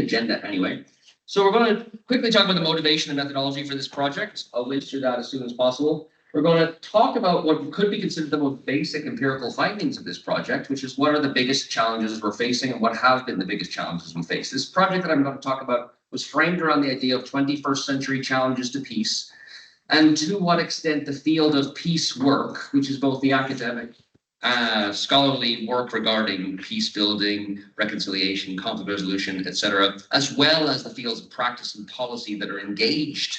agenda anyway. So we're going to quickly talk about the motivation and methodology for this project. I'll whiz through that as soon as possible. We're going to talk about what could be considered the most basic empirical findings of this project, which is what are the biggest challenges we're facing and what have been the biggest challenges we face. This project that I'm going to talk about was framed around the idea of 21st century challenges to peace, and to what extent the field of peace work, which is both the academic scholarly work regarding peace building, reconciliation, conflict resolution, etc., as well as the fields of practice and policy that are engaged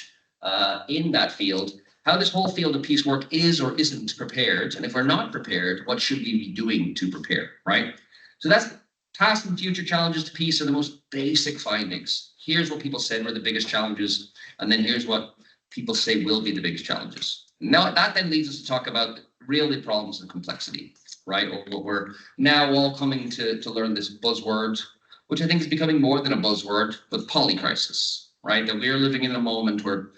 in that field, how this whole field of peace work is or isn't prepared, and if we're not prepared, what should we be doing to prepare, right? So that's past and future challenges to peace are the most basic findings. Here's what people said were the biggest challenges, and then here's what people say will be the biggest challenges. Now, that then leads us to talk about really problems of complexity, right? Or what we're now all coming to learn this buzzword, which I think is becoming more than a buzzword, but polycrisis, right? That we're living in a moment where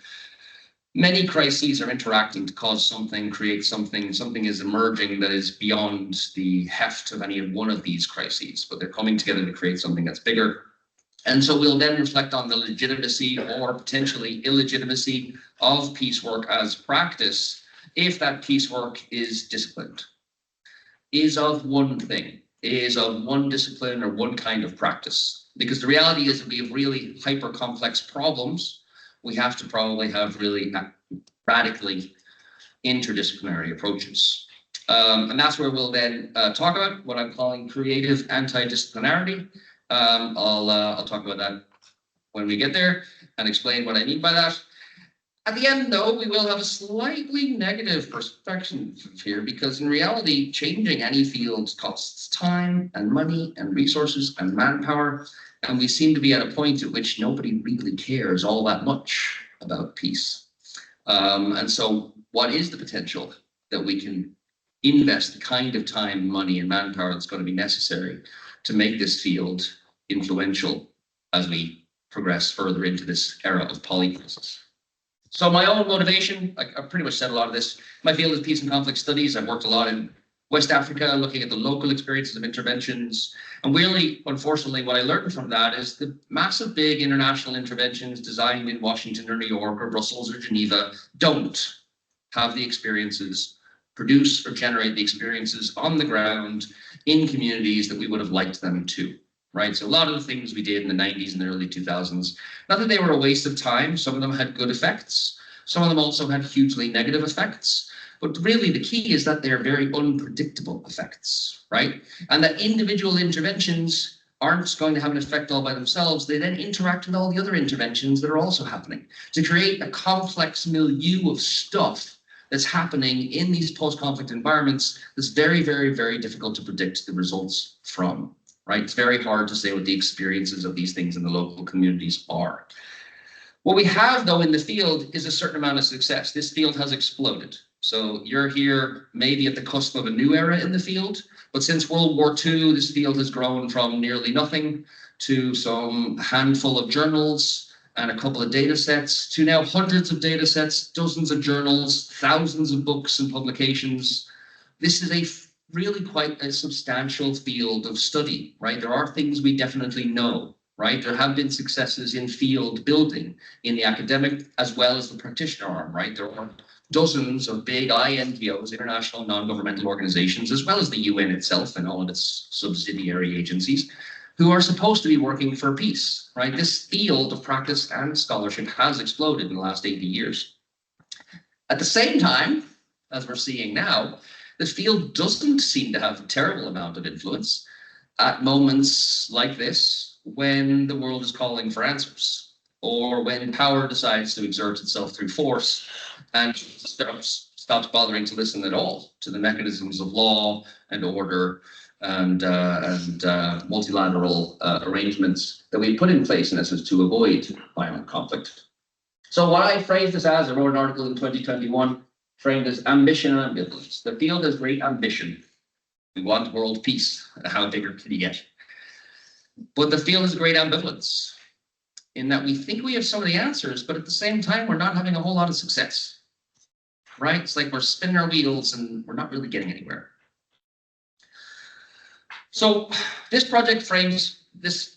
many crises are interacting to cause something, create something. Something is emerging that is beyond the heft of any of one of these crises, but they're coming together to create something that's bigger. And so we'll then reflect on the legitimacy or potentially illegitimacy of peace work as practice if that peace work is disciplined, is of one thing, is of one discipline or one kind of practice. Because the reality is that we have really hyper complex problems. We have to probably have really radically interdisciplinary approaches. And that's where we'll then talk about what I'm calling creative anti-disciplinarity. I'll talk about that when we get there and explain what I mean by that. At the end, though, we will have a slightly negative perspective here, because in reality, changing any field costs time and money and resources and manpower. And we seem to be at a point at which nobody really cares all that much about peace. And so what is the potential that we can invest the kind of time, money, and manpower that's going to be necessary to make this field influential as we progress further into this era of polycrisis? So my own motivation, I've pretty much said a lot of this. My field is peace and conflict studies. I've worked a lot in West Africa, looking at the local experiences of interventions. And really, unfortunately, what I learned from that is the massive big international interventions designed in Washington or New York or Brussels or Geneva don't have the experiences, produce or generate the experiences on the ground in communities that we would have liked them to. Right, so a lot of the things we did in the 90s and the early 2000s, not that they were a waste of time. Some of them had good effects. Some of them also had hugely negative effects. But really the key is that they're very unpredictable effects, right? And that individual interventions aren't going to have an effect all by themselves. They then interact with all the other interventions that are also happening to create a complex milieu of stuff that's happening in these post-conflict environments that's very, very, very difficult to predict the results from. Right? It's very hard to say what the experiences of these things in the local communities are. What we have, though, in the field is a certain amount of success. This field has exploded. So you're here maybe at the cusp of a new era in the field, but since World War II, this field has grown from nearly nothing to some handful of journals and a couple of data sets to now hundreds of data sets, dozens of journals, thousands of books and publications. This is a really quite a substantial field of study, right? There are things we definitely know, right? There have been successes in field building in the academic as well as the practitioner arm, right? There are dozens of big NGOs, international non-governmental organizations, as well as the UN itself and all of its subsidiary agencies, who are supposed to be working for peace, right? This field of practice and scholarship has exploded in the last 80 years. At the same time, as we're seeing now, the field doesn't seem to have a terrible amount of influence at moments like this when the world is calling for answers, or when power decides to exert itself through force and stops bothering to listen at all to the mechanisms of law and order and multilateral arrangements that we put in place, in essence, to avoid violent conflict. So what I phrased this as, I wrote an article in 2021, framed as ambition and ambivalence. The field has great ambition. We want world peace. How bigger could you get? But the field has great ambivalence in that we think we have some of the answers, but at the same time, we're not having a whole lot of success, right? It's like we're spinning our wheels and we're not really getting anywhere. So this project frames this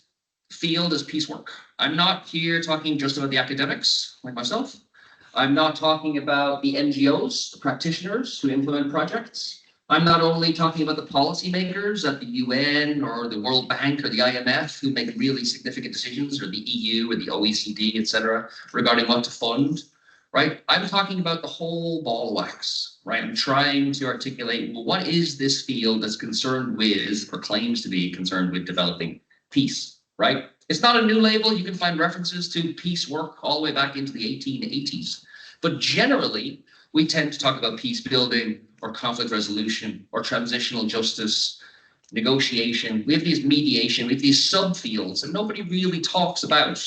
field is peace work. I'm not here talking just about the academics like myself. I'm not talking about the NGOs, the practitioners who implement projects. I'm not only talking about the policymakers at the UN or the World Bank or the IMF who make really significant decisions, or the EU or the OECD, etc., regarding what to fund, right? I'm talking about the whole ball of wax, right? I'm trying to articulate, well, what is this field that's concerned with, or claims to be concerned with, developing peace, right? It's not a new label. You can find references to peace work all the way back into the 1880s. But generally, we tend to talk about peace building or conflict resolution or transitional justice, negotiation. We have these mediation, we have these subfields, and nobody really talks about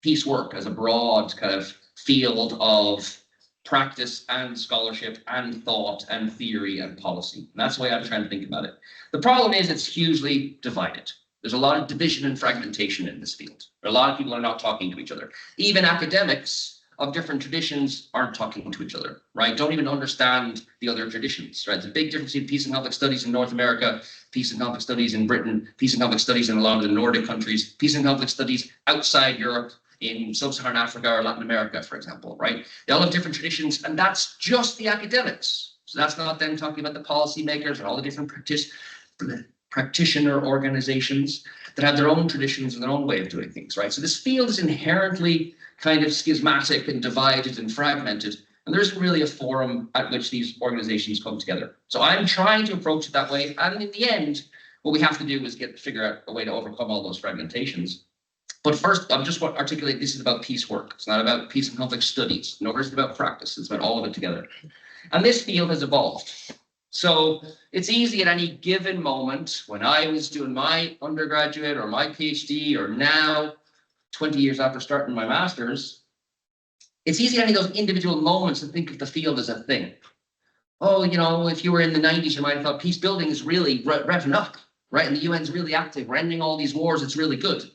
peace work as a broad kind of field of practice and scholarship and thought and theory and policy. And that's the way I'm trying to think about it. The problem is it's hugely divided. There's a lot of division and fragmentation in this field. A lot of people are not talking to each other. Even academics of different traditions aren't talking to each other, right? Don't even understand the other traditions, right? There's a big difference between peace and conflict studies in North America, peace and conflict studies in Britain, peace and conflict studies in a lot of the Nordic countries, peace and conflict studies outside Europe, in sub-Saharan Africa or Latin America, for example, right? They all have different traditions, and that's just the academics. So that's not them talking about the policymakers and all the different practitioner organizations that have their own traditions and their own way of doing things, right? So this field is inherently kind of schismatic and divided and fragmented, and there isn't really a forum at which these organizations come together. So I'm trying to approach it that way, and in the end, what we have to do is figure out a way to overcome all those fragmentations. But first, I'm just want to articulate this is about peace work. It's not about peace and conflict studies, nor is it about practice. It's about all of it together. And this field has evolved. So it's easy at any given moment, when I was doing my undergraduate or my PhD, or now 20 years after starting my master's, it's easy at any of those individual moments to think of the field as a thing. Oh, you know, if you were in the 90s, you might have thought peace building is really revving up, right? And the UN's really active. We're ending all these wars. It's really good.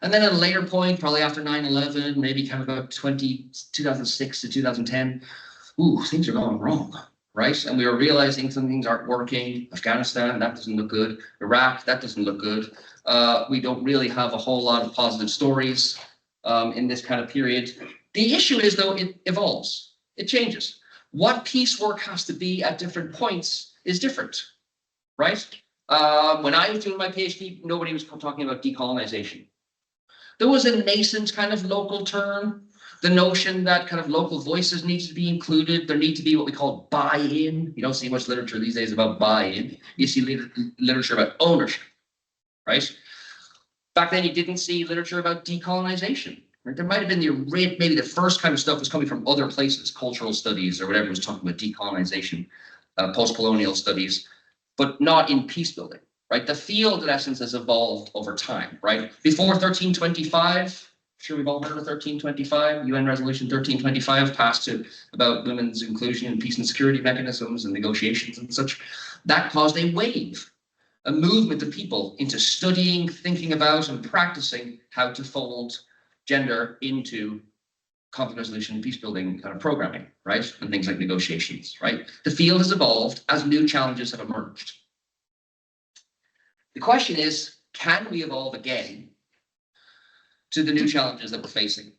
And then at a later point, probably after 9/11, maybe kind of about 2006 to 2010, things are going wrong, right? And we were realizing some things aren't working. Afghanistan, that doesn't look good. Iraq, that doesn't look good. We don't really have a whole lot of positive stories in this kind of period. The issue is, though, it evolves. It changes. What peace work has to be at different points is different, right? When I was doing my PhD, nobody was talking about decolonization. There was a nascent kind of local term, the notion that kind of local voices need to be included. There need to be what we call buy-in. You don't see much literature these days about buy-in. You see literature about ownership, right? Back then, you didn't see literature about decolonization. Right? There might have been maybe the first kind of stuff was coming from other places, cultural studies or whatever was talking about decolonization, post-colonial studies, but not in peace building. Right, the field in essence has evolved over time. Right, before 1325, I'm sure we've all heard of 1325, UN Resolution 1325 passed about women's inclusion in peace and security mechanisms and negotiations and such. That caused a wave, a movement of people into studying, thinking about, and practicing how to fold gender into conflict resolution and peace building kind of programming, right, and things like negotiations. Right, the field has evolved as new challenges have emerged. The question is, can we evolve again to the new challenges that we're facing,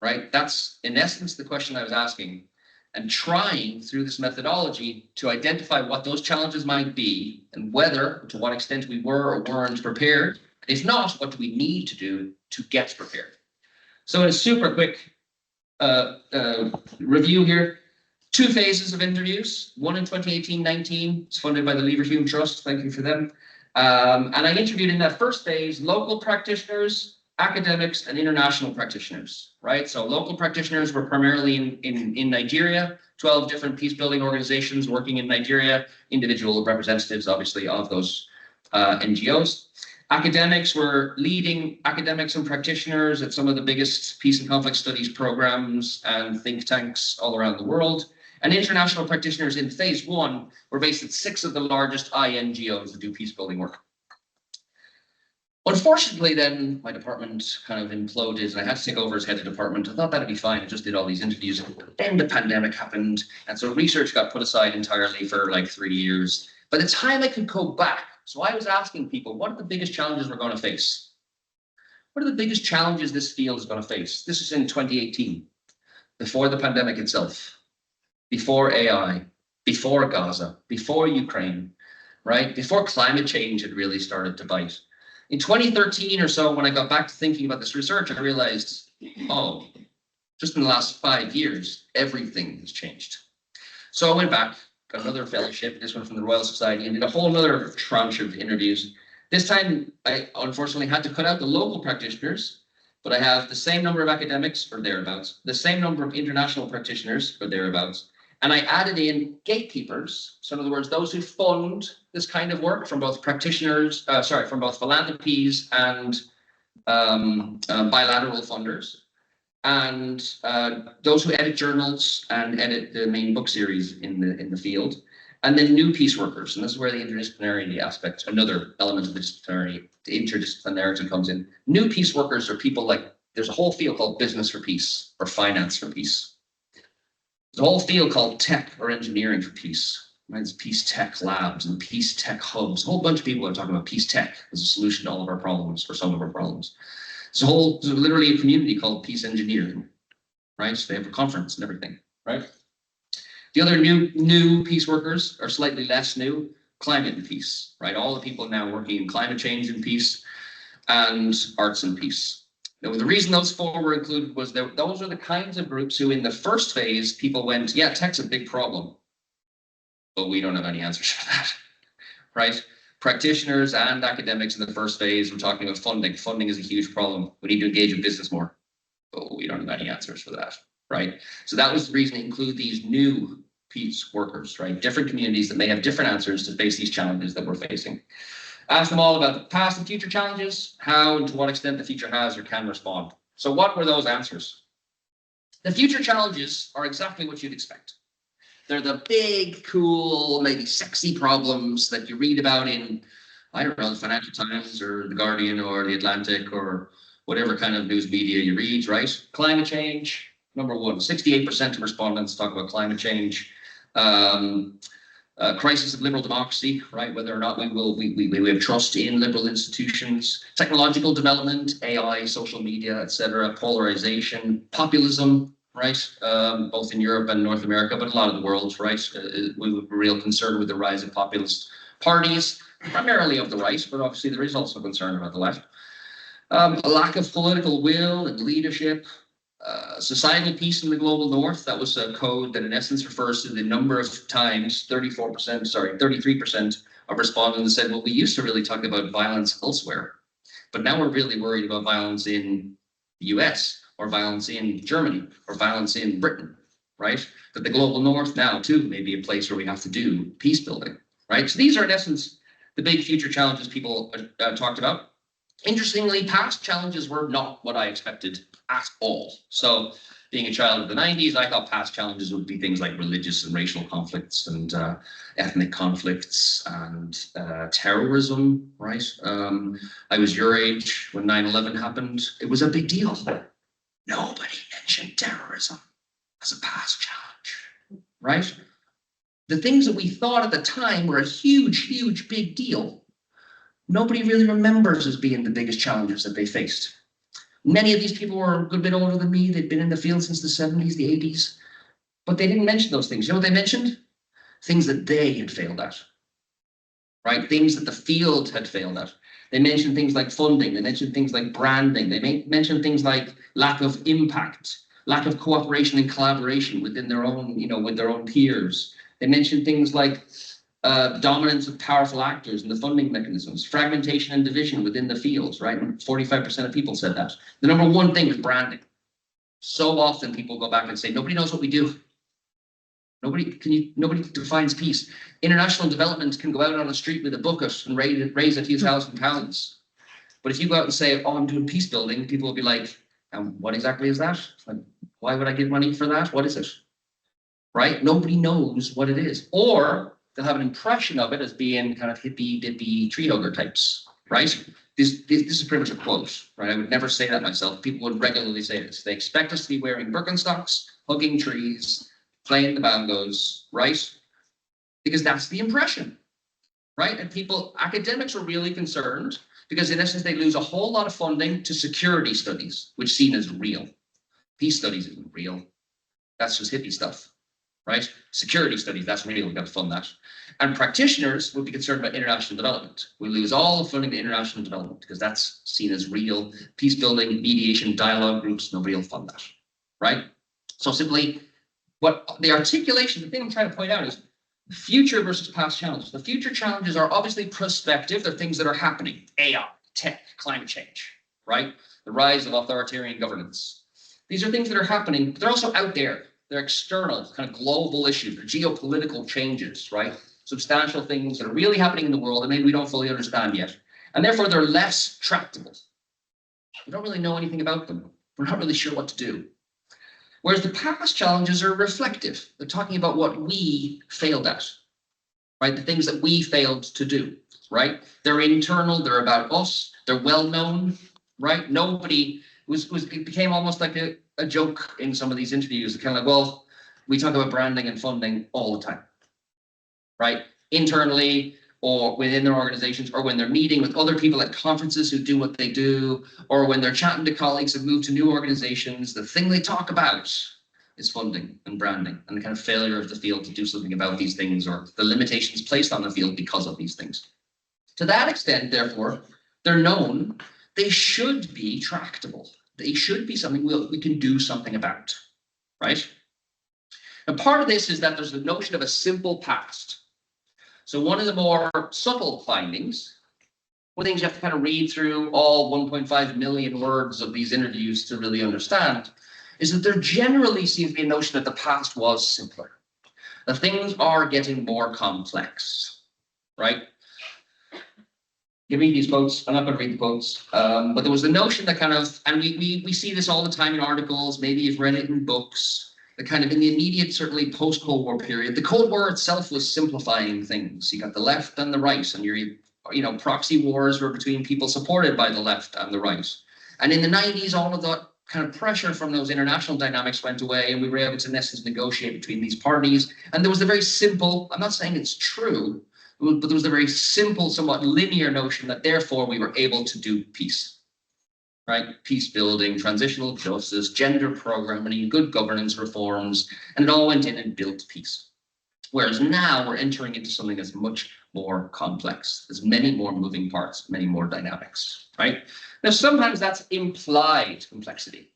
right? That's, in essence, the question I was asking, and trying through this methodology to identify what those challenges might be and whether, to what extent we were or weren't prepared. If not, what do we need to do to get prepared? So in a super quick review here, 2 phases of interviews, one in 2018-19, it's funded by the Leverhulme Trust, thank you for them. And I interviewed in that first phase local practitioners, academics, and international practitioners, right? So local practitioners were primarily in Nigeria, 12 different peace building organizations working in Nigeria, individual representatives, obviously, of those NGOs. Academics were leading academics and practitioners at some of the biggest peace and conflict studies programs and think tanks all around the world. And international practitioners in phase 1 were based at 6 of the largest INGOs that do peace building work. Unfortunately, then my department kind of imploded and I had to take over as head of department. I thought that'd be fine. I just did all these interviews. Then the pandemic happened. And so research got put aside entirely for like 3 years. By the time I could go back, so I was asking people, what are the biggest challenges we're going to face? what are the biggest challenges this field is going to face? This is in 2018, before the pandemic itself, before AI, before Gaza, before Ukraine, right? Before climate change had really started to bite. In 2013 or so, when I got back to thinking about this research, I realized, oh, just in the last 5 years, everything has changed. So I went back, got another fellowship, this one from the Royal Society, and did a whole other tranche of interviews. This time, I unfortunately had to cut out the local practitioners, but I have the same number of academics, or thereabouts, the same number of international practitioners, or thereabouts, and I added in gatekeepers. So in other words, those who fund this kind of work from both practitioners, from both philanthropies and bilateral funders, and those who edit journals and edit the main book series in the field, and then new peace workers. And this is where the interdisciplinary aspect, another element of the interdisciplinarity comes in. New peace workers are people like, there's a whole field called business for peace or finance for peace. There's a whole field called tech or engineering for peace. There's peace tech labs and peace tech hubs. A whole bunch of people are talking about peace tech as a solution to all of our problems or some of our problems. There's literally a community called peace engineering, right? So they have a conference and everything, right? The other new peace workers are slightly less new, climate and peace, right? All the people now working in climate change and peace and arts and peace. Now, the reason those four were included was that those are the kinds of groups who in the first phase, people went, yeah, tech's a big problem, but we don't have any answers for that, right? Practitioners and academics in the first phase were talking about funding. Funding is a huge problem. We need to engage with business more, but we don't have any answers for that, right? So that was the reason to include these new peace workers, right? Different communities that may have different answers to face these challenges that we're facing. Ask them all about the past and future challenges, how and to what extent the future has or can respond. So what were those answers? The future challenges are exactly what you'd expect. They're the big, cool, maybe sexy problems that you read about in, I don't know, the Financial Times or the Guardian or the Atlantic or whatever kind of news media you read, right? Climate change, number one, 68% of respondents talk about climate change. Crisis of liberal democracy, right? Whether or not we have trust in liberal institutions, technological development, AI, social media, etc., polarization, populism, right? Both in Europe and North America, but a lot of the world, right? We were real concerned with the rise of populist parties, primarily of the right, but obviously there is also concern about the left. A lack of political will and leadership. Societal peace in the global north, that was a code that in essence refers to the number of times 33% of respondents said, well, we used to really talk about violence elsewhere, but now we're really worried about violence in the US or violence in Germany or violence in Britain, right? That the global north now too may be a place where we have to do peace building, right? So these are in essence the big future challenges people talked about. Interestingly, past challenges were not what I expected at all. So being a child of the 90s, I thought past challenges would be things like religious and racial conflicts and ethnic conflicts and terrorism, right? I was your age when 9/11 happened. It was a big deal. Nobody mentioned terrorism as a past challenge, right? The things that we thought at the time were a huge, huge, big deal. Nobody really remembers as being the biggest challenges that they faced. Many of these people were a good bit older than me. They'd been in the field since the 70s, the 80s, but they didn't mention those things. You know what they mentioned? Things that they had failed at, right? Things that the field had failed at. They mentioned things like funding. They mentioned things like branding. They mentioned things like lack of impact, lack of cooperation and collaboration within their own, with their own peers. They mentioned things like dominance of powerful actors and the funding mechanisms, fragmentation and division within the fields, right? 45% of people said that. The number one thing is branding. So often people go back and say, nobody knows what we do. Nobody defines peace. International development can go out on the street with a bucket and raise a few £1,000. But if you go out and say, oh, I'm doing peace building, people will be like, what exactly is that? Like, why would I give money for that? What is it? Right? Nobody knows what it is. Or they'll have an impression of it as being kind of hippie, dippy, tree hugger types, right? This is pretty much a quote, right? I would never say that myself. People would regularly say this. They expect us to be wearing Birkenstocks, hugging trees, playing the bongos, right? Because that's the impression, right? And academics are really concerned because in essence, they lose a whole lot of funding to security studies, which is seen as real. Peace studies isn't real. That's just hippie stuff, right? Security studies, that's real, we've got to fund that. And practitioners would be concerned about international development. We lose all the funding to international development because that's seen as real. Peace building, mediation, dialogue groups, nobody will fund that, right? So simply, what the articulation, the thing I'm trying to point out is future versus past challenges. The future challenges are obviously prospective. They're things that are happening. AI, tech, climate change, right? The rise of authoritarian governance. These are things that are happening, but they're also out there. They're external, kind of global issues, they're geopolitical changes, right? Substantial things that are really happening in the world that maybe we don't fully understand yet. And therefore, they're less tractable. We don't really know anything about them. We're not really sure what to do. Whereas the past challenges are reflective. They're talking about what we failed at, right? The things that we failed to do, right? They're internal, they're about us, they're well known, right? Nobody it became almost like a joke in some of these interviews, kind of like, well, we talk about branding and funding all the time, right? Internally or within their organizations, or when they're meeting with other people at conferences who do what they do, or when they're chatting to colleagues who've moved to new organizations, the thing they talk about is funding and branding and the kind of failure of the field to do something about these things, or the limitations placed on the field because of these things. To that extent, therefore, they're known, they should be tractable. They should be something we can do something about, right? And part of this is that there's the notion of a simple past. So one of the more subtle findings, one of the things you have to kind of read through all 1.5 million words of these interviews to really understand, is that there generally seems to be a notion that the past was simpler. That things are getting more complex, right? You read these quotes, I'm not going to read the quotes, but there was the notion that kind of, and we see this all the time in articles, maybe you've read it in books, the kind of in the immediate, certainly post-Cold War period, the Cold War itself was simplifying things. You got the left and the right, and your proxy wars were between people supported by the left and the right. And in the 90s, all of that kind of pressure from those international dynamics went away, and we were able to, in essence, negotiate between these parties. And there was a very simple, I'm not saying it's true, but there was a very simple, somewhat linear notion that therefore we were able to do peace, right? Peace building, transitional justice, gender programming, good governance reforms, and it all went in and built peace. Whereas now we're entering into something that's much more complex. There's many more moving parts, many more dynamics, right? Now, sometimes that's implied complexity.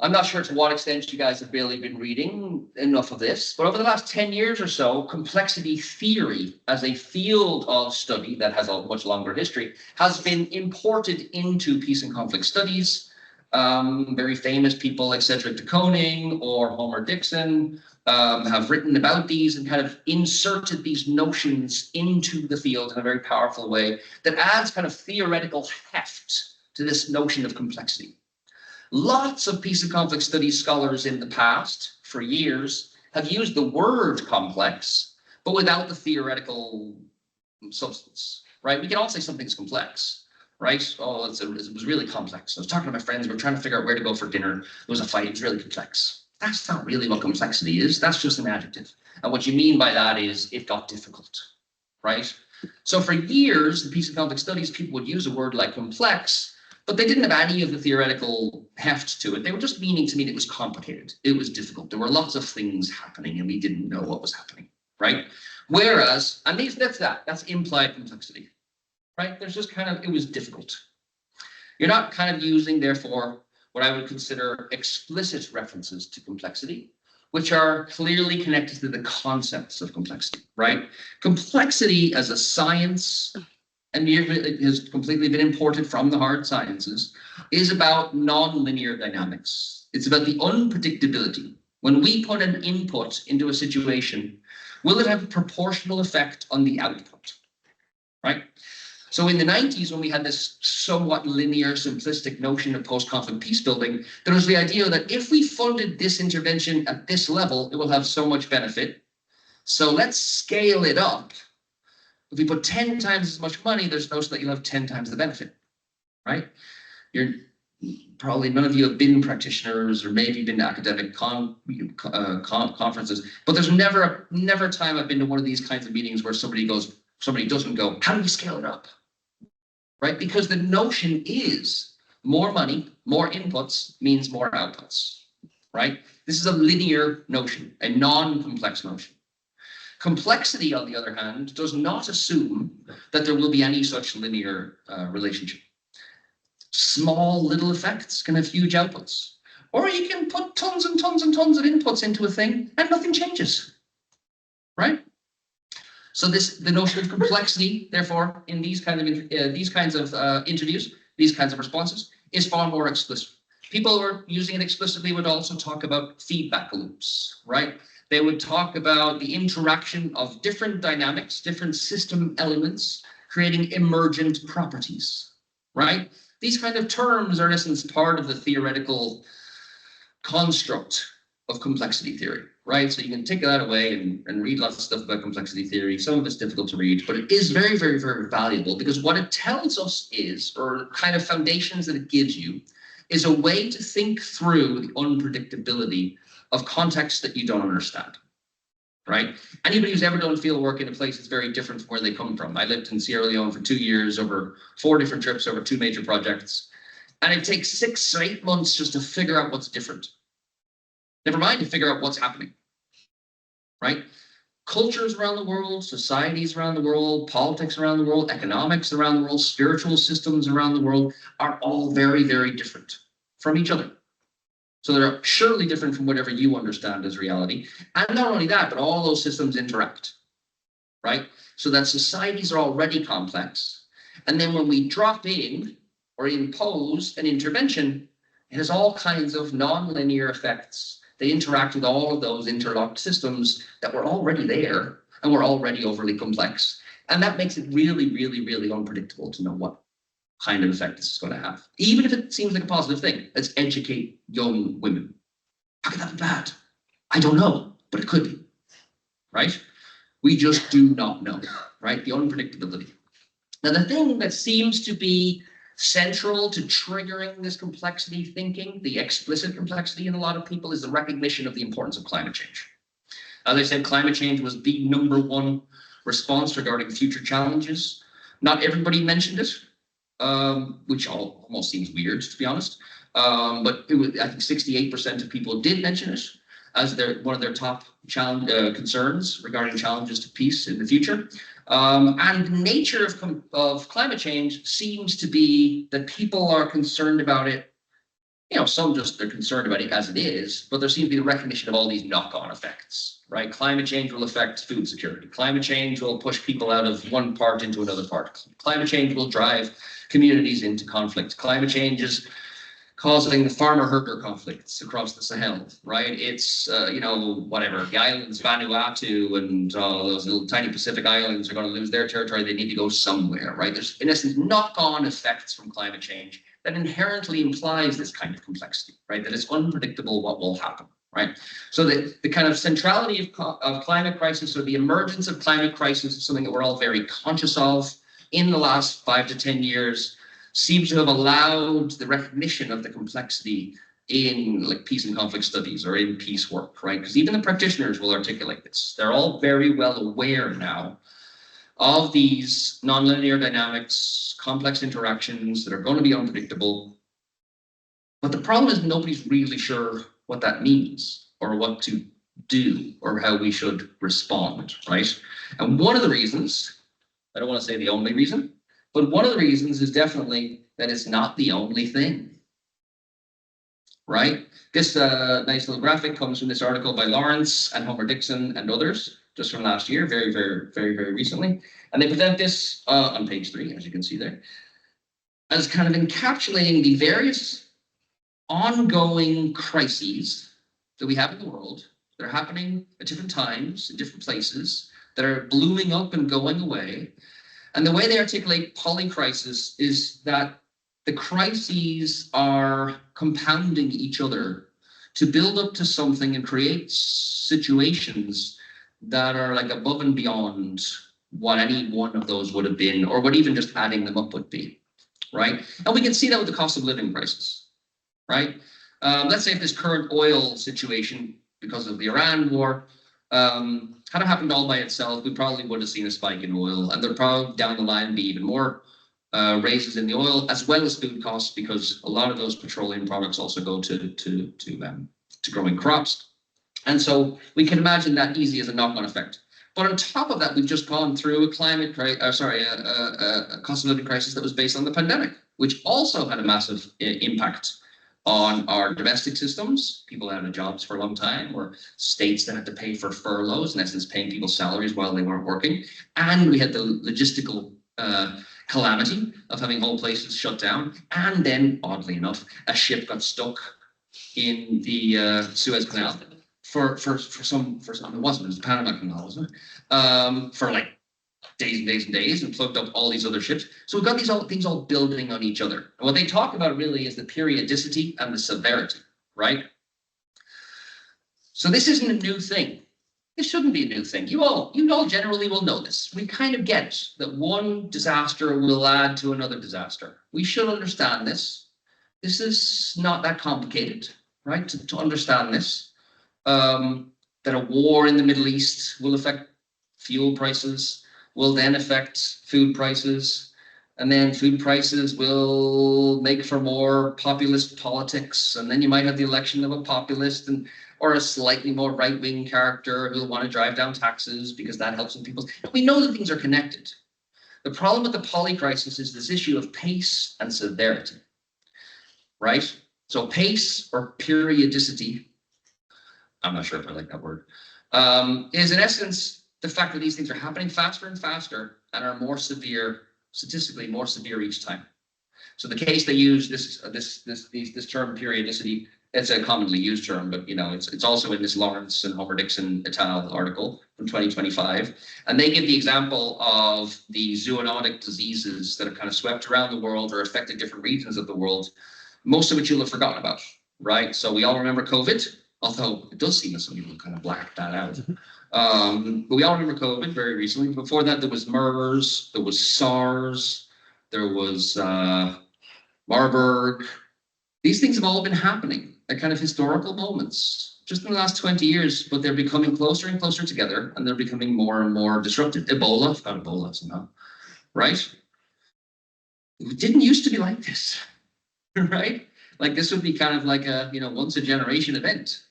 I'm not sure to what extent you guys have really been reading enough of this, but over the last 10 years or so, complexity theory as a field of study that has a much longer history has been imported into peace and conflict studies. Very famous people like Cedric de Koning or Homer Dixon have written about these and kind of inserted these notions into the field in a very powerful way that adds kind of theoretical heft to this notion of complexity. Lots of peace and conflict studies scholars in the past, for years, have used the word complex, but without the theoretical substance, right? We can all say something's complex, right? Oh, it was really complex. I was talking to my friends, we were trying to figure out where to go for dinner. There was a fight, it was really complex. That's not really what complexity is. That's just an adjective. And what you mean by that is it got difficult, right? So for years, in peace and conflict studies, people would use a word like complex, but they didn't have any of the theoretical heft to it. They were just meaning to mean it was complicated. It was difficult. There were lots of things happening and we didn't know what was happening, right? Whereas, and that's implied complexity, right? There's just kind of, it was difficult. You're not kind of using, therefore, what I would consider explicit references to complexity, which are clearly connected to the concepts of complexity, right? Complexity as a science, and it has completely been imported from the hard sciences, is about non-linear dynamics. It's about the unpredictability. When we put an input into a situation, will it have a proportional effect on the output, right? So in the 90s, when we had this somewhat linear, simplistic notion of post-conflict peace building, there was the idea that if we funded this intervention at this level, it will have so much benefit. So let's scale it up. If we put 10 times as much money, there's no notion that you'll have 10 times the benefit, right? You're probably, none of you have been practitioners or maybe been to academic conferences, but there's never a time I've been to one of these kinds of meetings where somebody doesn't go, how do we scale it up? right? Because the notion is more money, more inputs means more outputs, right? This is a linear notion, a non-complex notion. Complexity, on the other hand, does not assume that there will be any such linear relationship. Small little effects can have huge outputs. Or you can put tons and tons and tons of inputs into a thing and nothing changes, right? So the notion of complexity, therefore, in these kinds of interviews, these kinds of responses, is far more explicit. People who are using it explicitly would also talk about feedback loops, right? They would talk about the interaction of different dynamics, different system elements, creating emergent properties, right? These kind of terms are in essence part of the theoretical construct of complexity theory, right? So you can take that away and read lots of stuff about complexity theory. Some of it's difficult to read, but it is very, very, very valuable because what it tells us is, or kind of foundations that it gives you, is a way to think through the unpredictability of contexts that you don't understand, right? Anybody who's ever done field work in a place is very different from where they come from. I lived in Sierra Leone for 2 years, over 4 different trips, over 2 major projects. And it takes 6 or 8 months just to figure out what's different. Never mind to figure out what's happening, right? Cultures around the world, societies around the world, politics around the world, economics around the world, spiritual systems around the world are all very, very different from each other. So they're surely different from whatever you understand as reality. And not only that, but all those systems interact, right? So that societies are already complex. And then when we drop in or impose an intervention, it has all kinds of non-linear effects. They interact with all of those interlocked systems that were already there and were already overly complex. And that makes it really, really, really unpredictable to know what kind of effect this is going to have. Even if it seems like a positive thing, let's educate young women. How could that be bad? I don't know, but it could be, right? We just do not know, right? The unpredictability. Now, the thing that seems to be central to triggering this complexity thinking, the explicit complexity in a lot of people, is the recognition of the importance of climate change. As I said, climate change was the #1 response regarding future challenges. Not everybody mentioned it, which almost seems weird, to be honest. But it was, I think 68% of people did mention it as one of their top concerns regarding challenges to peace in the future. And the nature of climate change seems to be that people are concerned about it. You know, some just they're concerned about it as it is, but there seems to be the recognition of all these knock-on effects, right? Climate change will affect food security. Climate change will push people out of one part into another part. Climate change will drive communities into conflict. Climate change is causing the farmer-herder conflicts across the Sahel, right? It's, you know, whatever, the islands, Vanuatu and those little tiny Pacific islands are going to lose their territory. They need to go somewhere, right? There's, in essence, knock-on effects from climate change that inherently implies this kind of complexity, right? That it's unpredictable what will happen, right? So the kind of centrality of climate crisis, or the emergence of climate crisis, is something that we're all very conscious of in the last 5 to 10 years, seems to have allowed the recognition of the complexity in like peace and conflict studies or in peace work, right? Because even the practitioners will articulate this. They're all very well aware now of these nonlinear dynamics, complex interactions that are going to be unpredictable. But the problem is nobody's really sure what that means or what to do or how we should respond, right? And one of the reasons, I don't want to say the only reason, but one of the reasons is definitely that it's not the only thing, right? This nice little graphic comes from this article by Lawrence and Homer Dixon and others, just from last year, very, very, very, very recently. And they present this on page 3, as you can see there, as kind of encapsulating the various ongoing crises that we have in the world that are happening at different times, in different places, that are blooming up and going away. And the way they articulate polycrisis is that the crises are compounding each other to build up to something and create situations that are like above and beyond what any one of those would have been, or what even just adding them up would be, right? And we can see that with the cost of living crisis, right? Let's say if this current oil situation, because of the Iran war, had it happened all by itself, we probably would have seen a spike in oil, and there'd probably down the line be even more raises in the oil, as well as food costs, because a lot of those petroleum products also go to growing crops. And so we can imagine that easy as a knock-on effect. But on top of that, we've just gone through a cost of living crisis that was based on the pandemic, which also had a massive impact on our domestic systems. People out of jobs for a long time, or states that had to pay for furloughs, in essence paying people's salaries while they weren't working. And we had the logistical calamity of having whole places shut down. And then, oddly enough, a ship got stuck in the Suez Canal for some it wasn't, it was the Panama Canal, wasn't it? For like days and days and days, and plugged up all these other ships. So we've got these things all building on each other. And what they talk about really is the periodicity and the severity, right? So this isn't a new thing. This shouldn't be a new thing. You all generally will know this. We kind of get that one disaster will add to another disaster. We should understand this. This is not that complicated, right? To understand this, that a war in the Middle East will affect fuel prices, will then affect food prices, and then food prices will make for more populist politics, and then you might have the election of a populist or a slightly more right-wing character who'll want to drive down taxes because that helps in people's. We know that things are connected. The problem with the polycrisis is this issue of pace and severity, right? So pace or periodicity, I'm not sure if I like that word, is in essence the fact that these things are happening faster and faster and are more severe, statistically more severe each time. So the case they use this term periodicity, it's a commonly used term, but you know it's also in this Lawrence and Homer Dixon et al. Article from 2025, and they give the example of the zoonotic diseases that have kind of swept around the world or affected different regions of the world, most of which you'll have forgotten about, right? So we all remember COVID, although it does seem that some people kind of blacked that out. But we all remember COVID very recently. Before that, there was MERS, there was SARS, there was Marburg. These things have all been happening at kind of historical moments, just in the last 20 years, but they're becoming closer and closer together, and they're becoming more and more disruptive. Ebola, forgot Ebola somehow, right? It didn't used to be like this, right? Like this would be kind of like a, once a generation event.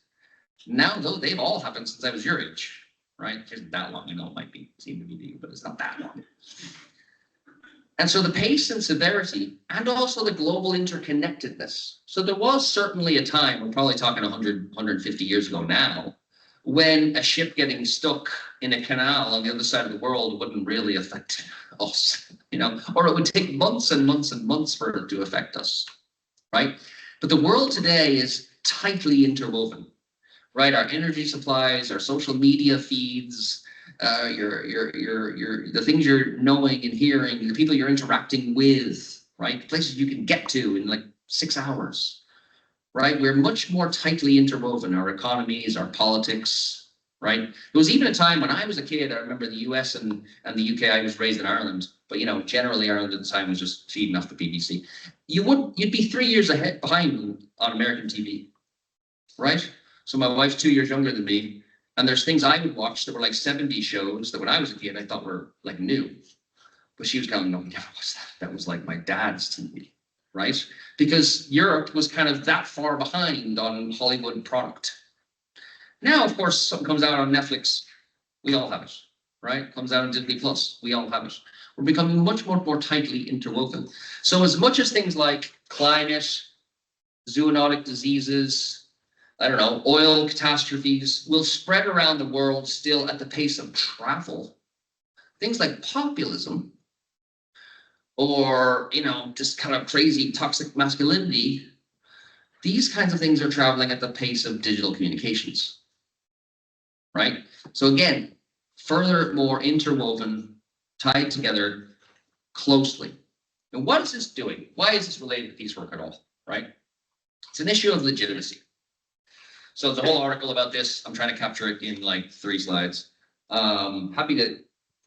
Now, though, they've all happened since I was your age, right? It isn't that long. I know it might seem to be, but it's not that long. And so the pace and severity, and also the global interconnectedness. So there was certainly a time, we're probably talking 100, 150 years ago now, when a ship getting stuck in a canal on the other side of the world wouldn't really affect us, or it would take months and months and months for it to affect us, right? But the world today is tightly interwoven. Right, our energy supplies, our social media feeds, the things you're knowing and hearing, the people you're interacting with, right, places you can get to in like 6 hours, right? We're much more tightly interwoven. Our economies, our politics, right? There was even a time when I was a kid. I remember the US and the UK. I was raised in Ireland, but generally Ireland at the time was just feeding off the BBC. You'd be 3 years behind on American TV, right? So my wife's 2 years younger than me, and there's things I would watch that were like 70s shows that when I was a kid I thought were like new. But she was going, no, we never watched that. That was like my dad's TV, right? Because Europe was kind of that far behind on Hollywood product. Now, of course, something comes out on Netflix, we all have it, right? Comes out on Disney Plus, we all have it. We're becoming much more tightly interwoven. So as much as things like climate, zoonotic diseases, oil catastrophes will spread around the world still at the pace of travel. Things like populism or, just kind of crazy toxic masculinity, these kinds of things are traveling at the pace of digital communications, right? So again, furthermore interwoven, tied together closely. And what is this doing? Why is this related to peace work at all, right? It's an issue of legitimacy. So there's a whole article about this. I'm trying to capture it in like 3 slides. Happy to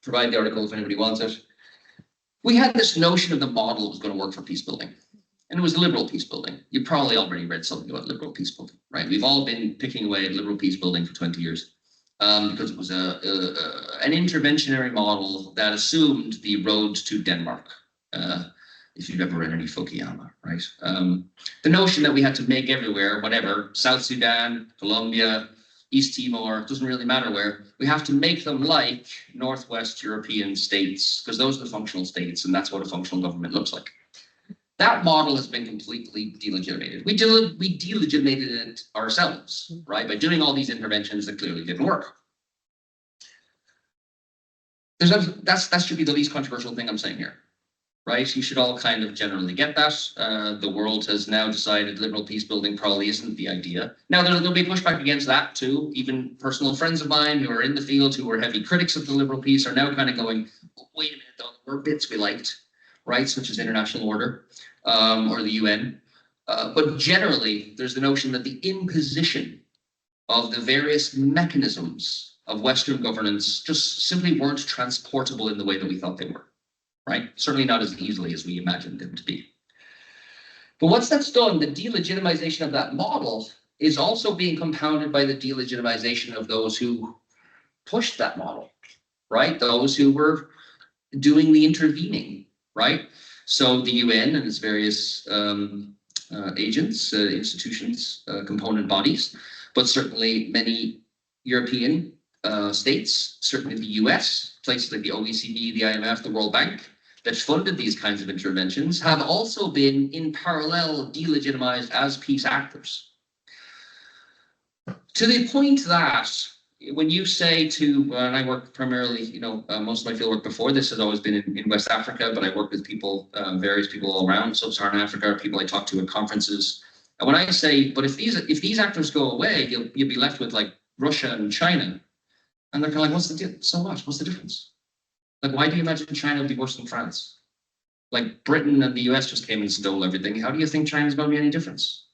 provide the article if anybody wants it. We had this notion of the model that was going to work for peace building, and it was liberal peace building. You probably already read something about liberal peace building, right? We've all been picking away at liberal peace building for 20 years because it was an interventionary model that assumed the road to Denmark. if you've ever read any Fukuyama, right? The notion that we had to make everywhere, whatever, South Sudan, Colombia, East Timor, it doesn't really matter where, we have to make them like Northwest European states, because those are the functional states, and that's what a functional government looks like. That model has been completely delegitimated. We delegitimated it ourselves, right? By doing all these interventions that clearly didn't work. That should be the least controversial thing I'm saying here, right? You should all kind of generally get that. The world has now decided liberal peace building probably isn't the idea. Now, there'll be pushback against that too. Even personal friends of mine who are in the field, who are heavy critics of the liberal peace, are now kind of going, wait a minute, though, there were bits we liked, right? Such as international order or the UN. But generally, there's the notion that the imposition of the various mechanisms of Western governance just simply weren't transportable in the way that we thought they were, right? Certainly not as easily as we imagined them to be. But once that's done, the delegitimization of that model is also being compounded by the delegitimization of those who pushed that model, right? Those who were doing the intervening, right? So the UN and its various agents, institutions, component bodies, but certainly many European states, certainly the US, places like the OECD, the IMF, the World Bank, that funded these kinds of interventions, have also been in parallel delegitimized as peace actors. To the point that when you say to, and I work primarily, most of my field work before this has always been in West Africa, but I work with people, various people all around Sub-Saharan Africa, people I talk to at conferences. And when I say, but if these actors go away, you'll be left with like Russia and China. And they're kind of like, what's the deal? So what? What's the difference? Like, why do you imagine China would be worse than France? Like, Britain and the US just came and stole everything. How do you think China's going to be any difference?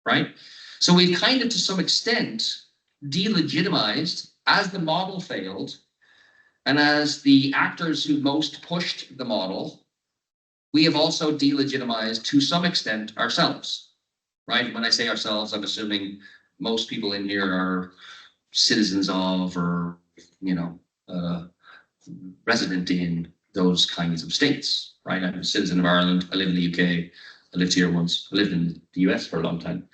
Right? So we've kind of, to some extent, delegitimized, as the model failed, and as the actors who most pushed the model, we have also delegitimized, to some extent, ourselves. Right? When I say ourselves, I'm assuming most people in here are citizens of, or resident in those kinds of states, right? I'm a citizen of Ireland. I live in the UK. I lived here once. I lived in the US for a long time.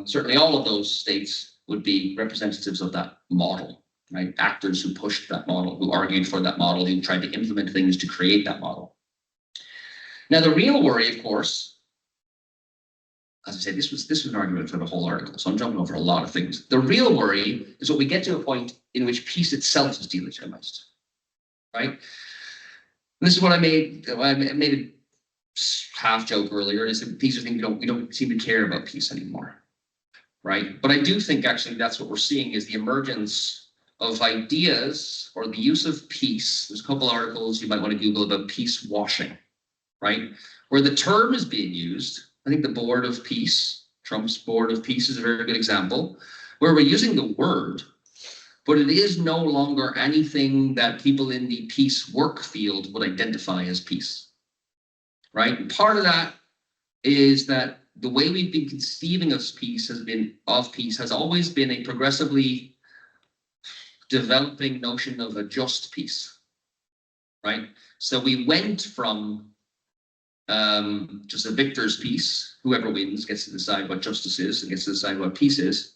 Certainly all of those states would be representatives of that model, right? Actors who pushed that model, who argued for that model, who tried to implement things to create that model. Now, the real worry, of course, as I say, this was an argument for the whole article, so I'm jumping over a lot of things. The real worry is when we get to a point in which peace itself is delegitimized, right? And this is what I made a half joke earlier, and I said peace is thing we don't seem to care about peace anymore, right? But I do think actually that's what we're seeing is the emergence of ideas or the use of peace. There's a couple articles you might want to Google about peace washing, right? Where the term is being used. I think the Board of Peace, Trump's Board of Peace is a very good example, where we're using the word, but it is no longer anything that people in the peace work field would identify as peace, right? And part of that is that the way we've been conceiving of peace has always been a progressively developing notion of a just peace, right? So we went from just a victor's peace, whoever wins gets to decide what justice is and gets to decide what peace is,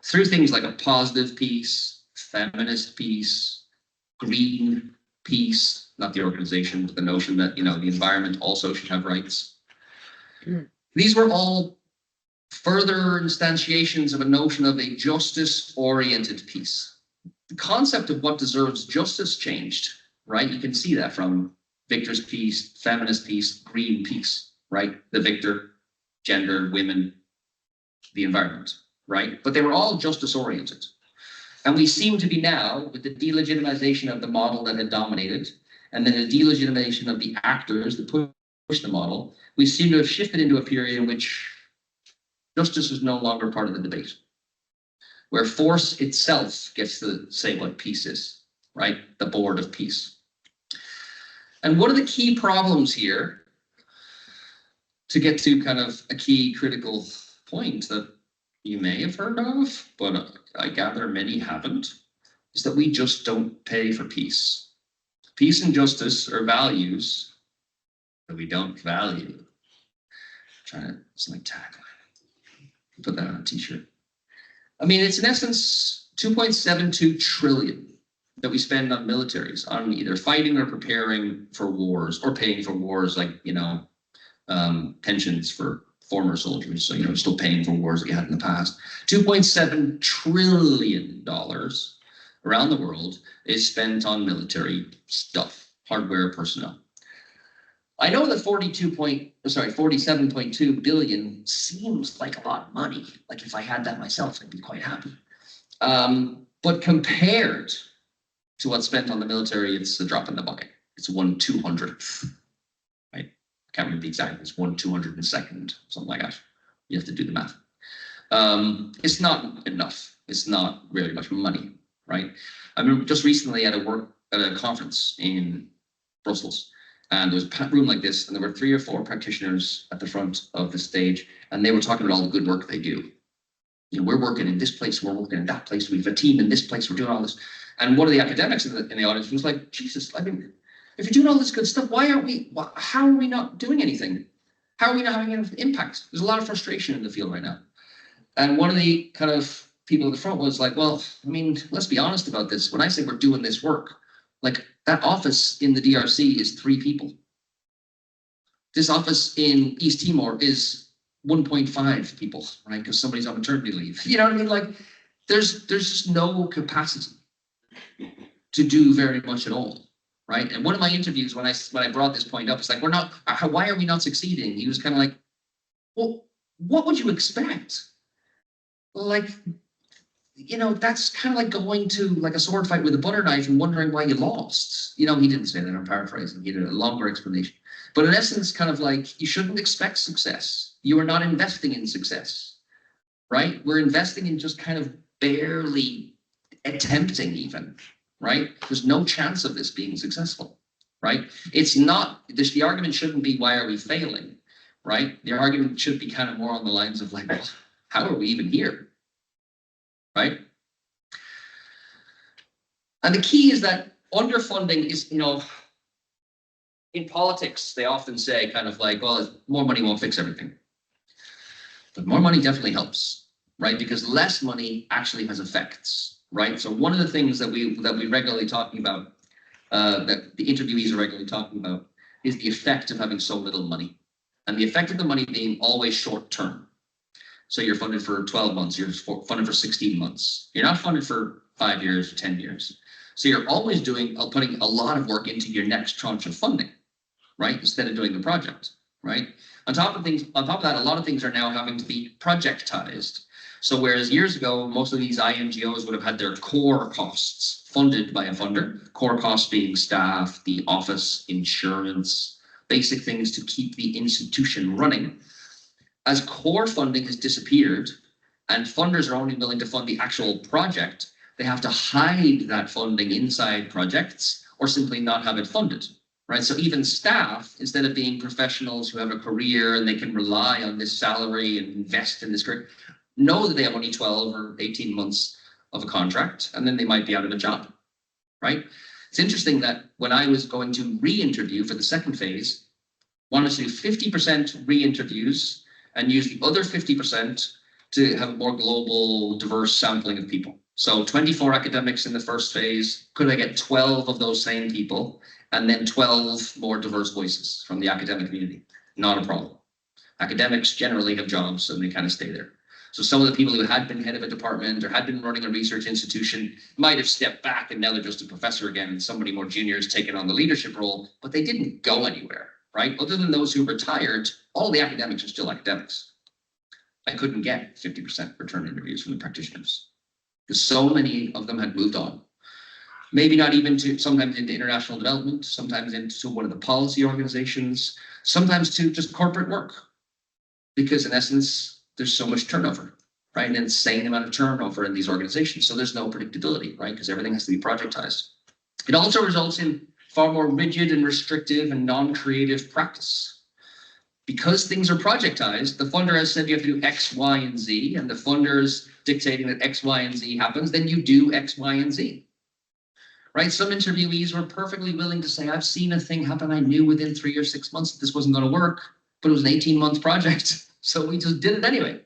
through things like a positive peace, feminist peace, green peace, not the organization, but the notion that, the environment also should have rights. These were all further instantiations of a notion of a justice-oriented peace. The concept of what deserves justice changed, right? You can see that from victor's peace, feminist peace, green peace, right? The victor, gender, women, the environment, right? But they were all justice-oriented. And we seem to be now, with the delegitimization of the model that had dominated, and then the delegitimation of the actors that push the model, we seem to have shifted into a period in which justice is no longer part of the debate, where force itself gets to say what peace is, right? The Board of Peace. And one of the key problems here, to get to kind of a key critical point that you may have heard of, but I gather many haven't, is that we just don't pay for peace. Peace and justice are values that we don't value. I'm trying to, it's like tagline. Put that on a t-shirt. I mean, it's in essence 2.72 trillion that we spend on militaries, on either fighting or preparing for wars or paying for wars, like, you know, pensions for former soldiers. So, you know, still paying for wars that you had in the past. $2.7 trillion around the world is spent on military stuff, hardware, personnel. I know that 47.2 billion seems like a lot of money. Like if I had that myself, I'd be quite happy. But compared to what's spent on the military, it's a drop in the bucket. It's 1/200th, right? I can't remember the exact, it's 1/202nd, something like that. You have to do the math. It's not enough. It's not really much money, right? I remember just recently at a conference in Brussels, and there was a room like this, and there were 3 or 4 practitioners at the front of the stage, and they were talking about all the good work they do. You know, we're working in this place, we're working in that place, we have a team in this place, we're doing all this. And one of the academics in the audience was like, Jesus, I mean, if you're doing all this good stuff, how are we not doing anything? How are we not having an impact? There's a lot of frustration in the field right now. And one of the kind of people at the front was like, well, I mean, let's be honest about this. When I say we're doing this work, like that office in the DRC is 3 people. This office in East Timor is 1.5 people, right? Because somebody's on maternity leave. You know what I mean? Like, there's just no capacity to do very much at all, right? And one of my interviews, when I brought this point up, it's like, why are we not succeeding? He was kind of like, well, what would you expect? Like, you know, that's kind of like going to like a sword fight with a butter knife and wondering why you lost. You know, he didn't say that, I'm paraphrasing. He did a longer explanation. But in essence, kind of like, you shouldn't expect success. You are not investing in success, right? We're investing in just kind of barely attempting even, right? There's no chance of this being successful, right? It's not, the argument shouldn't be, why are we failing, right? The argument should be kind of more on the lines of like, well, how are we even here, right? And the key is that underfunding is, you know, in politics, they often say kind of like, well, more money won't fix everything. But more money definitely helps, right? Because less money actually has effects, right? So one of the things that we regularly talking about, that the interviewees are regularly talking about, is the effect of having so little money. And the effect of the money being always short term. So you're funded for 12 months, you're funded for 16 months. You're not funded for 5 years or 10 years. So you're always putting a lot of work into your next tranche of funding, right? Instead of doing the project, right? On top of that, a lot of things are now having to be projectized. So whereas years ago, most of these INGOs would have had their core costs funded by a funder, core costs being staff, the office, insurance, basic things to keep the institution running. As core funding has disappeared and funders are only willing to fund the actual project, they have to hide that funding inside projects or simply not have it funded, right? So even staff, instead of being professionals who have a career and they can rely on this salary and invest in this career, know that they have only 12 or 18 months of a contract and then they might be out of a job, right? It's interesting that when I was going to re-interview for the second phase, wanted to do 50% re-interviews and use the other 50% to have a more global, diverse sampling of people. So 24 academics in the first phase. Could I get 12 of those same people and then 12 more diverse voices from the academic community? Not a problem. Academics generally have jobs and they kind of stay there. So some of the people who had been head of a department or had been running a research institution might have stepped back and now they're just a professor again and somebody more junior has taken on the leadership role, but they didn't go anywhere, right? Other than those who retired, all the academics are still academics. I couldn't get 50% return interviews from the practitioners because so many of them had moved on. Maybe not even to, sometimes into international development, sometimes into one of the policy organizations, sometimes to just corporate work. Because in essence, there's so much turnover, right? An insane amount of turnover in these organizations. So there's no predictability, right? Because everything has to be projectized. It also results in far more rigid and restrictive and non-creative practice. Because things are projectized, the funder has said you have to do X, Y, and Z, and the funder's dictating that X, Y, and Z happens, then you do X, Y, and Z, right? Some interviewees were perfectly willing to say, I've seen a thing happen. I knew within 3 or 6 months that this wasn't going to work, but it was an 18-month project. So we just did it anyway.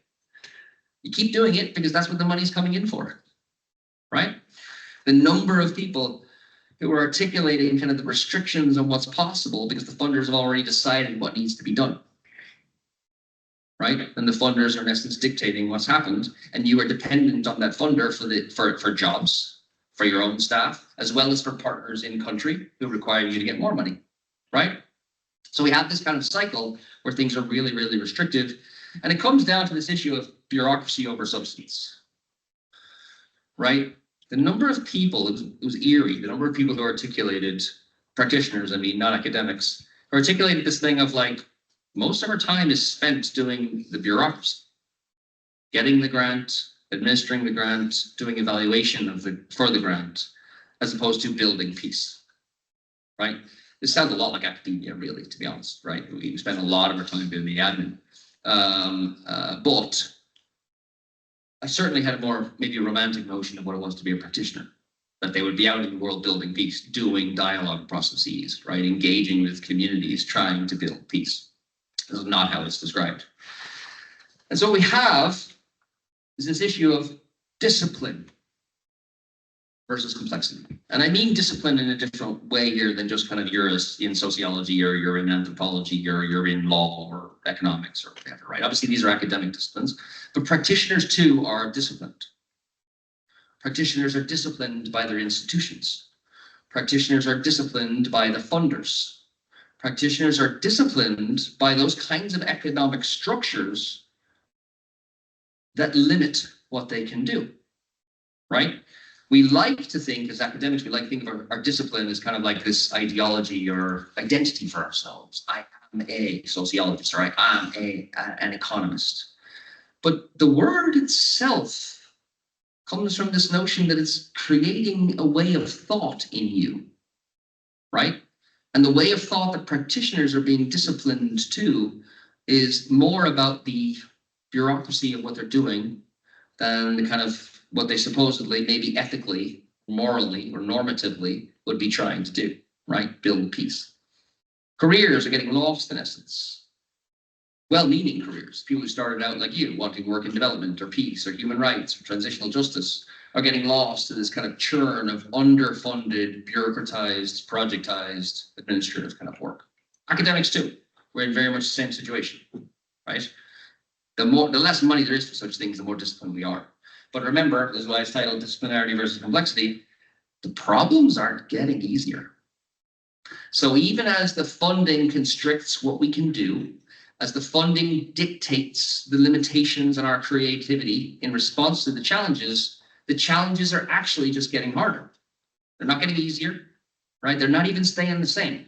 You keep doing it because that's what the money's coming in for, right? The number of people who are articulating kind of the restrictions on what's possible because the funders have already decided what needs to be done, right? And the funders are in essence dictating what's happened, and you are dependent on that funder for jobs, for your own staff, as well as for partners in country who require you to get more money, right? So we have this kind of cycle where things are really, really restrictive, and it comes down to this issue of bureaucracy over substance, right? The number of people, it was eerie, the number of people who articulated, practitioners, I mean, not academics, who articulated this thing of like, most of our time is spent doing the bureaucracy, getting the grant, administering the grant, doing evaluation for the grant, as opposed to building peace, right? This sounds a lot like academia, really, to be honest, right? We spend a lot of our time doing the admin. But I certainly had maybe a romantic notion of what it was to be a practitioner, that they would be out in the world building peace, doing dialogue processes, right? Engaging with communities, trying to build peace. This is not how it's described. And so what we have is this issue of discipline versus complexity. And I mean discipline in a different way here than just kind of you're in sociology or you're in anthropology or you're in law or economics or whatever, right? Obviously, these are academic disciplines, but practitioners too are disciplined. Practitioners are disciplined by their institutions. Practitioners are disciplined by the funders. Practitioners are disciplined by those kinds of economic structures that limit what they can do, right? We like to think, as academics, we like to think of our discipline as kind of like this ideology or identity for ourselves. I am a sociologist, or I am an economist. But the word itself comes from this notion that it's creating a way of thought in you, right? And the way of thought that practitioners are being disciplined to is more about the bureaucracy of what they're doing than the kind of what they supposedly, maybe ethically, morally, or normatively would be trying to do, right? Build peace. Careers are getting lost in essence. Well-meaning careers, people who started out like you, wanting work in development or peace or human rights or transitional justice, are getting lost to this kind of churn of underfunded, bureaucratized, projectized, administrative kind of work. Academics too, we're in very much the same situation, right? The less money there is for such things, the more disciplined we are. But remember, this is why it's titled Disciplinarity versus Complexity, the problems aren't getting easier. So even as the funding constricts what we can do, as the funding dictates the limitations on our creativity in response to the challenges are actually just getting harder. They're not getting easier, right? They're not even staying the same,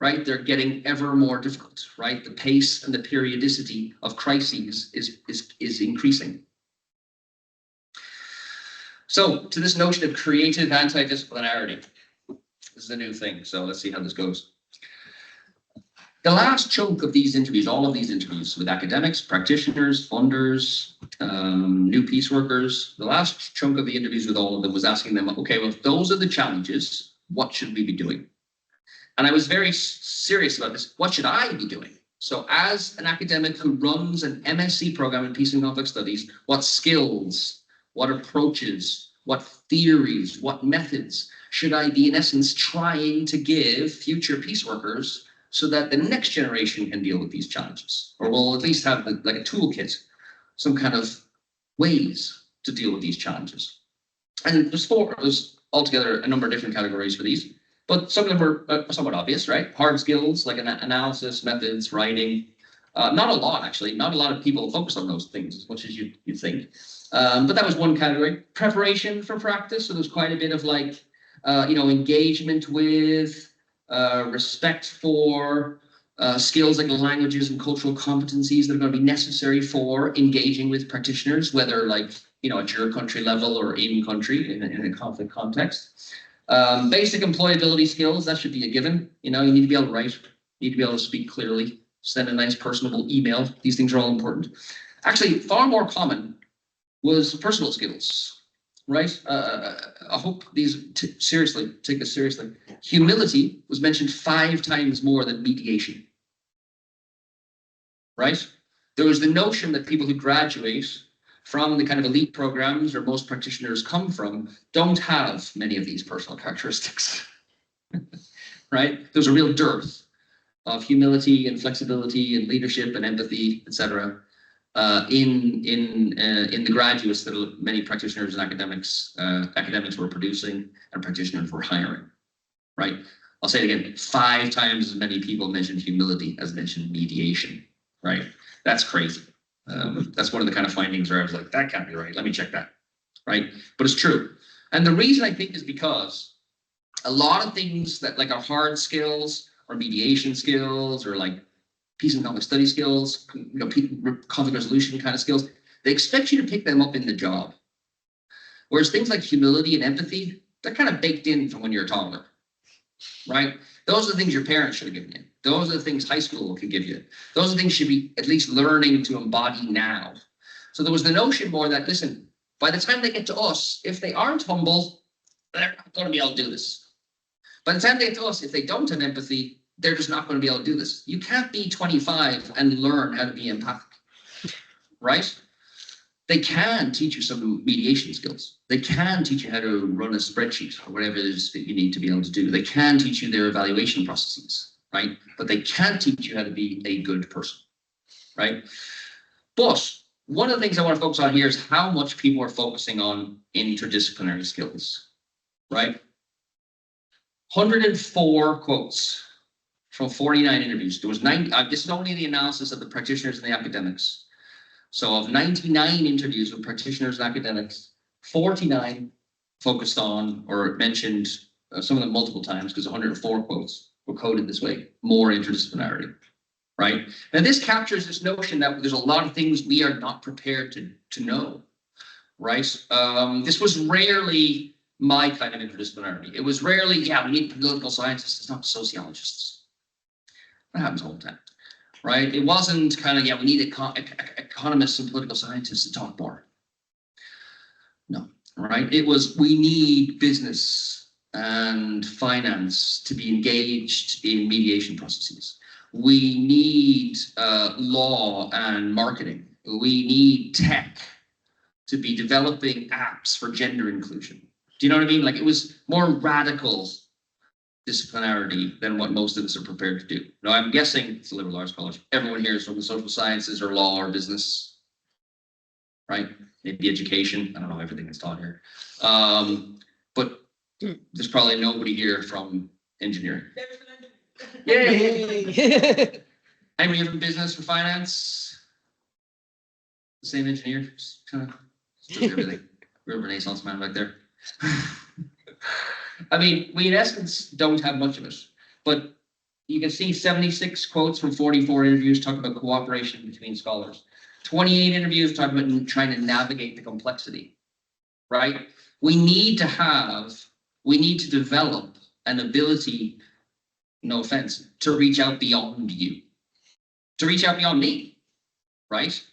right? They're getting ever more difficult, right? The pace and the periodicity of crises is increasing. So to this notion of creative anti-disciplinarity, this is a new thing. So let's see how this goes. The last chunk of these interviews, all of these interviews with academics, practitioners, funders, new peace workers, the last chunk of the interviews with all of them was asking them, okay, well, if those are the challenges, what should we be doing? And I was very serious about this. What should I be doing? So as an academic who runs an MSc program in peace and conflict studies, what skills, what approaches, what theories, what methods should I be, in essence, trying to give future peace workers so that the next generation can deal with these challenges? Or we'll at least have like a toolkit, some kind of ways to deal with these challenges. And there's altogether a number of different categories for these, but some of them are somewhat obvious, right? Hard skills like analysis, methods, writing. Not a lot, actually. Not a lot of people focus on those things as much as you think. But that was one category. Preparation for practice. So there's quite a bit of like, engagement with, respect for, skills like languages and cultural competencies that are going to be necessary for engaging with practitioners, whether like, at your country level or in country in a conflict context. Basic employability skills, that should be a given. You need to be able to write, you need to be able to speak clearly, send a nice personable email. These things are all important. Actually, far more common was personal skills, right? I hope these seriously, take this seriously. Humility was mentioned 5 times more than mediation, right? There was the notion that people who graduate from the kind of elite programs or most practitioners come from don't have many of these personal characteristics, right? There's a real dearth of humility and flexibility and leadership and empathy, etc. In the graduates that many practitioners and academics were producing and practitioners were hiring, right? I'll say it again, 5 times as many people mentioned humility as mentioned mediation, right? That's crazy. That's one of the kind of findings where I was like, that can't be right. Let me check that, right? But it's true. And the reason I think is because a lot of things that like are hard skills or mediation skills or like peace and conflict study skills, conflict resolution kind of skills, they expect you to pick them up in the job. Whereas things like humility and empathy, they're kind of baked in from when you're a toddler, right? Those are the things your parents should have given you. Those are the things high school could give you. Those are the things you should be at least learning to embody now. So there was the notion more that, listen, by the time they get to us, if they aren't humble, they're not going to be able to do this. By the time they get to us, if they don't have empathy, they're just not going to be able to do this. You can't be 25 and learn how to be empathic, right? They can teach you some mediation skills. They can teach you how to run a spreadsheet or whatever it is that you need to be able to do. They can teach you their evaluation processes, right? But they can't teach you how to be a good person, right? But one of the things I want to focus on here is how much people are focusing on interdisciplinary skills, right? 104 quotes from 49 interviews. There was 90, this is only the analysis of the practitioners and the academics. So of 99 interviews with practitioners and academics, 49 focused on or mentioned, some of them multiple times because 104 quotes were coded this way, more interdisciplinarity, right? Now this captures this notion that there's a lot of things we are not prepared to know, right? This was rarely my kind of interdisciplinarity. It was rarely, yeah, we need political scientists, it's not sociologists. That happens all the time. Right? It wasn't kind of, yeah, we need economists and political scientists to talk more. No, right? It was, we need business and finance to be engaged in mediation processes. We need law and marketing. We need tech to be developing apps for gender inclusion. Do you know what I mean? Like it was more radical disciplinarity than what most of us are prepared to do. Now, I'm guessing it's a liberal arts college. Everyone here is from the social sciences or law or business, right? Maybe education. I don't know everything that's taught here. But there's probably nobody here from engineering. Yay! Anybody from business or finance? The same engineer, kind of does everything. We're a Renaissance man back there. I mean, we in essence don't have much of it, but you can see 76 quotes from 44 interviews talk about cooperation between scholars. 28 interviews talk about trying to navigate the complexity, right? We need to develop an ability, no offense, to reach out beyond you, to reach out beyond me, right?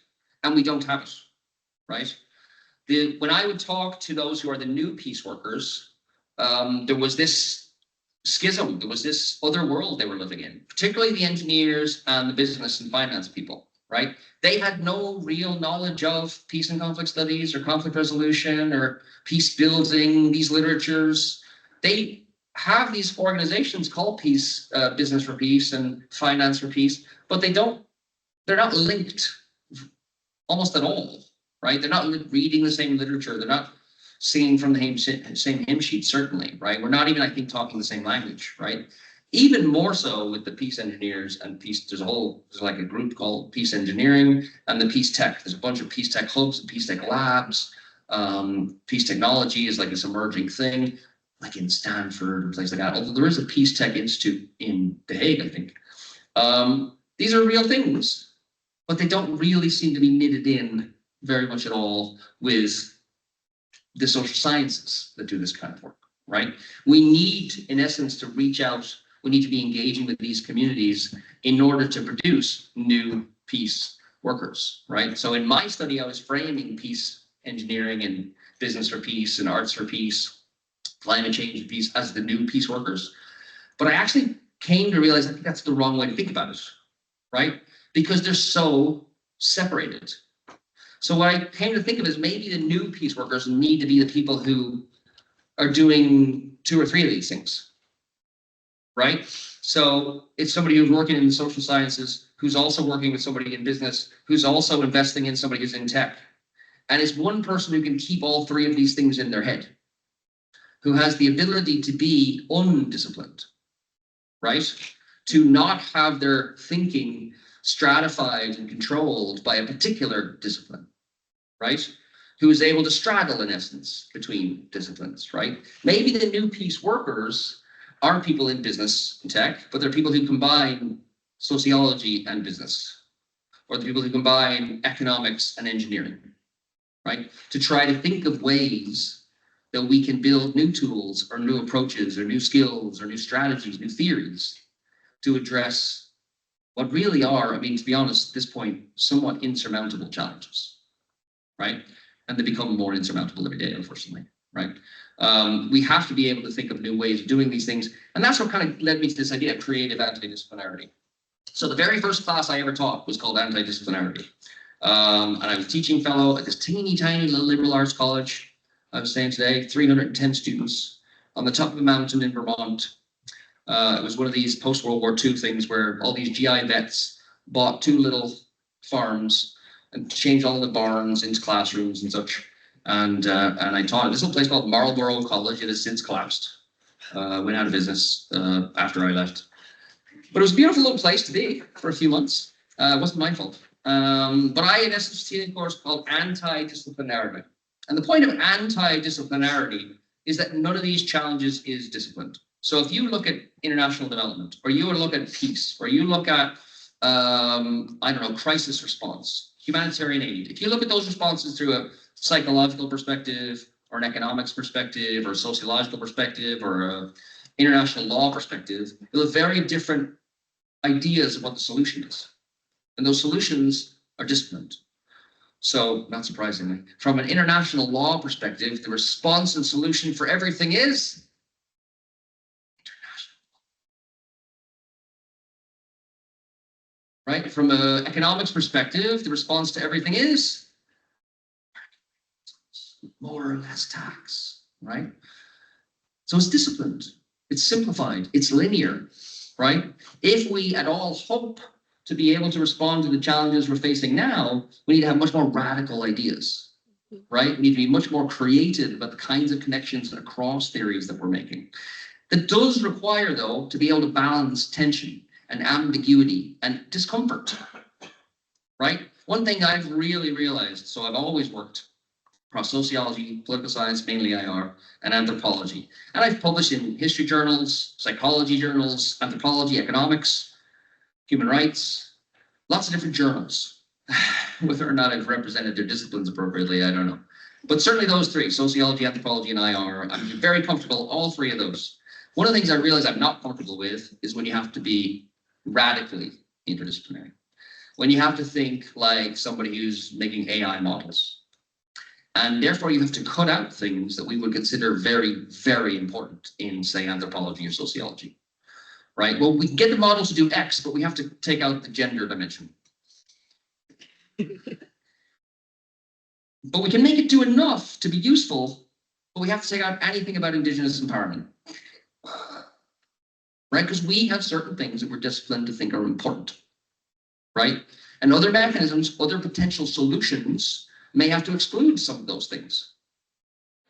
And we don't have it, right? When I would talk to those who are the new peace workers, there was this schism, there was this other world they were living in, particularly the engineers and the business and finance people, right? They had no real knowledge of peace and conflict studies or conflict resolution or peace building, these literatures. They have these organizations called peace, business for peace and finance for peace, but they're not linked almost at all, right? They're not reading the same literature. They're not singing from the same hymn sheet, certainly, right? We're not even, I think, talking the same language, right? Even more so with the peace engineers and peace, there's like a group called Peace Engineering and the Peace Tech. There's a bunch of Peace Tech hubs and Peace Tech labs. Peace technology is like this emerging thing, like in Stanford and places like that. Although there is a Peace Tech Institute in The Hague, I think. These are real things, but they don't really seem to be knitted in very much at all with the social sciences that do this kind of work, right? We need, in essence, to reach out. We need to be engaging with these communities in order to produce new peace workers, right? So in my study, I was framing peace engineering and business for peace and arts for peace, climate change for peace as the new peace workers. But I actually came to realize I think that's the wrong way to think about it, right? Because they're so separated. So what I came to think of is maybe the new peace workers need to be the people who are doing 2 or 3 of these things, right? So it's somebody who's working in the social sciences, who's also working with somebody in business, who's also investing in somebody who's in tech. And it's one person who can keep all 3 of these things in their head, who has the ability to be undisciplined, right? To not have their thinking stratified and controlled by a particular discipline, right? Who is able to straddle, in essence, between disciplines, right? Maybe the new peace workers aren't people in business and tech, but they're people who combine sociology and business, or the people who combine economics and engineering, right? To try to think of ways that we can build new tools or new approaches or new skills or new strategies, new theories to address what really are, I mean, to be honest, at this point, somewhat insurmountable challenges, right? And they become more insurmountable every day, unfortunately, right? We have to be able to think of new ways of doing these things. And that's what kind of led me to this idea of creative antidisciplinarity. So the very first class I ever taught was called Antidisciplinarity. And I was a teaching fellow at this teeny tiny little liberal arts college. I was saying today, 310 students on the top of a mountain in Vermont. It was one of these post-World War II things where all these GI vets bought 2 little farms and changed all the barns into classrooms and such. And I taught at this little place called Marlborough College. It has since collapsed, went out of business after I left. But it was a beautiful little place to be for a few months. It wasn't my fault. But I, in essence, teaching a course called Antidisciplinarity. And the point of antidisciplinarity is that none of these challenges is disciplined. So if you look at international development, or you look at peace, or you look at, I don't know, crisis response, humanitarian aid, if you look at those responses through a psychological perspective, or an economics perspective, or a sociological perspective, or an international law perspective, you'll have very different ideas of what the solution is. And those solutions are disciplined. So, not surprisingly, from an international law perspective, the response and solution for everything is right? From an economics perspective, the response to everything is more or less tax, right? So it's disciplined, it's simplified, it's linear, right? If we at all hope to be able to respond to the challenges we're facing now, we need to have much more radical ideas, right? We need to be much more creative about the kinds of connections and across theories that we're making. That does require, though, to be able to balance tension and ambiguity and discomfort, right? One thing I've really realized, so I've always worked across sociology, political science, mainly IR, and anthropology. And I've published in history journals, psychology journals, anthropology, economics, human rights, lots of different journals. Whether or not I've represented their disciplines appropriately, I don't know. But certainly those 3, sociology, anthropology, and IR, I'm very comfortable, all 3 of those. One of the things I realize I'm not comfortable with is when you have to be radically interdisciplinary. When you have to think like somebody who's making AI models. And therefore you have to cut out things that we would consider very, very important in, say, anthropology or sociology, right? Well, we can get the models to do X, but we have to take out the gender dimension. But we can make it do enough to be useful, but we have to take out anything about Indigenous empowerment. Right? Because we have certain things that we're disciplined to think are important, right? And other mechanisms, other potential solutions may have to exclude some of those things,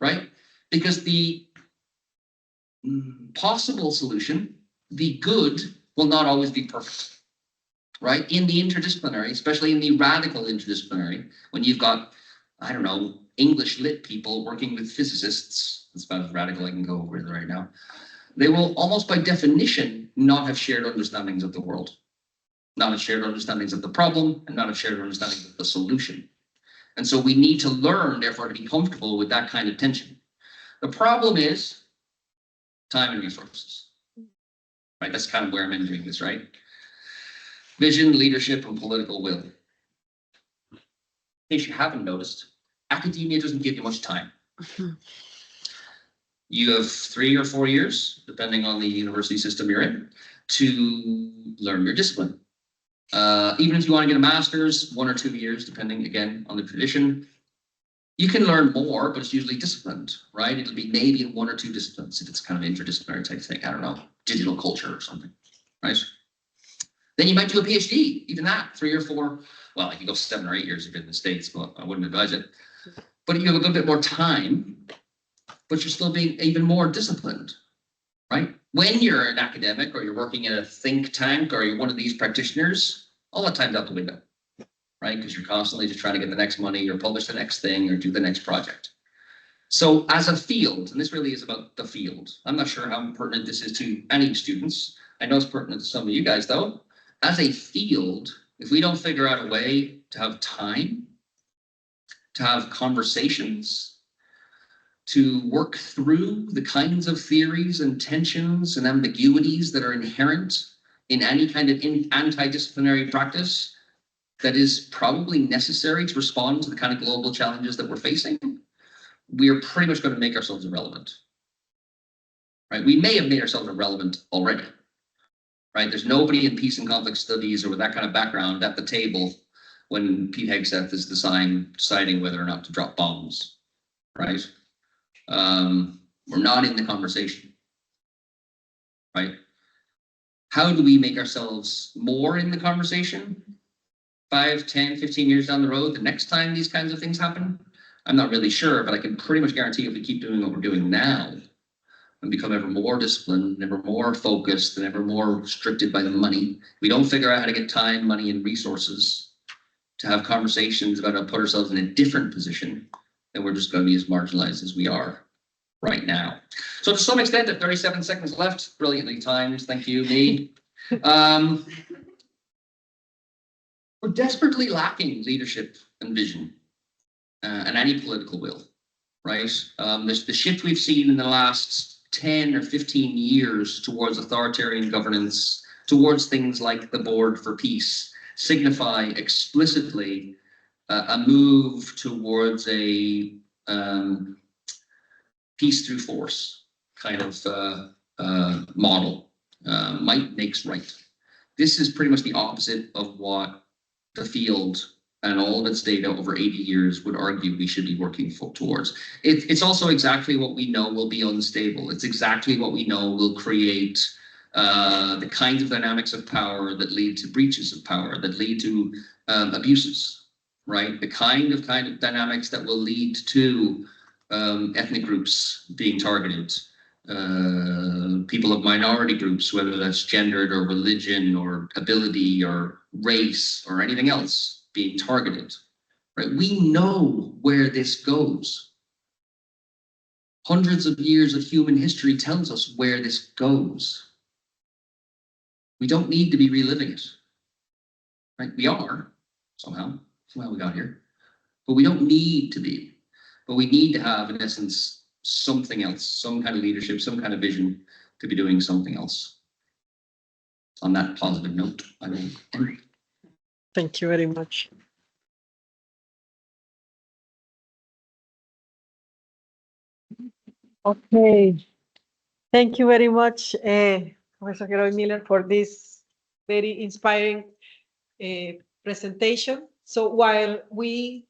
right? Because the possible solution, the good, will not always be perfect, right? In the interdisciplinary, especially in the radical interdisciplinary, when you've got, I don't know, English lit people working with physicists, that's about as radical I can go over right now, they will almost by definition not have shared understandings of the world, not have shared understandings of the problem, and not have shared understandings of the solution. And so we need to learn, therefore, to be comfortable with that kind of tension. The problem is time and resources, right? That's kind of where I'm entering this, right? Vision, leadership, and political will. In case you haven't noticed, academia doesn't give you much time. You have 3 or 4 years, depending on the university system you're in, to learn your discipline. Even if you want to get a master's, 1 or 2 years, depending again on the tradition. You can learn more, but it's usually disciplined, right? It'll be maybe in 1 or 2 disciplines if it's kind of interdisciplinary type thing. I don't know, digital culture or something, right? Then you might do a PhD, even that, 3 or 4. Well, you can go 7 or 8 years if you're in the States, but I wouldn't advise it. But you have a little bit more time, but you're still being even more disciplined, right? When you're an academic or you're working in a think tank or you're one of these practitioners, all that time's out the window, right? Because you're constantly just trying to get the next money or publish the next thing or do the next project. So as a field, and this really is about the field, I'm not sure how pertinent this is to any students. I know it's pertinent to some of you guys though. As a field, if we don't figure out a way to have time, to have conversations, to work through the kinds of theories and tensions and ambiguities that are inherent in any kind of anti-disciplinary practice that is probably necessary to respond to the kind of global challenges that we're facing, we are pretty much going to make ourselves irrelevant, right? We may have made ourselves irrelevant already, right? There's nobody in peace and conflict studies or with that kind of background at the table when Pete Hegseth is deciding whether or not to drop bombs, right? We're not in the conversation, right? How do we make ourselves more in the conversation 5, 10, 15 years down the road, the next time these kinds of things happen? I'm not really sure, but I can pretty much guarantee if we keep doing what we're doing now and become ever more disciplined, ever more focused, and ever more restricted by the money, we don't figure out how to get time, money, and resources to have conversations about how to put ourselves in a different position, then we're just going to be as marginalized as we are right now. So to some extent, at 37 seconds left, brilliantly timed, thank you, me. We're desperately lacking leadership and vision and any political will, right? The shift we've seen in the last 10 or 15 years towards authoritarian governance, towards things like the Board for Peace, signify explicitly a move towards a peace through force kind of model. Might makes right. This is pretty much the opposite of what the field and all of its data over 80 years would argue we should be working towards. It's also exactly what we know will be unstable. It's exactly what we know will create the kinds of dynamics of power that lead to breaches of power, that lead to abuses, right? The kind of dynamics that will lead to ethnic groups being targeted, people of minority groups, whether that's gendered or religion or ability or race or anything else being targeted, right? We know where this goes. Hundreds of years of human history tells us where this goes. We don't need to be reliving it, right? We are, somehow we got here, but we don't need to be. But we need to have, in essence, something else, some kind of leadership, some kind of vision to be doing something else. On that positive note, I will end. Thank you very much. Okay. Thank you very much, Professor Gearoid Millar, for this very inspiring presentation. So while we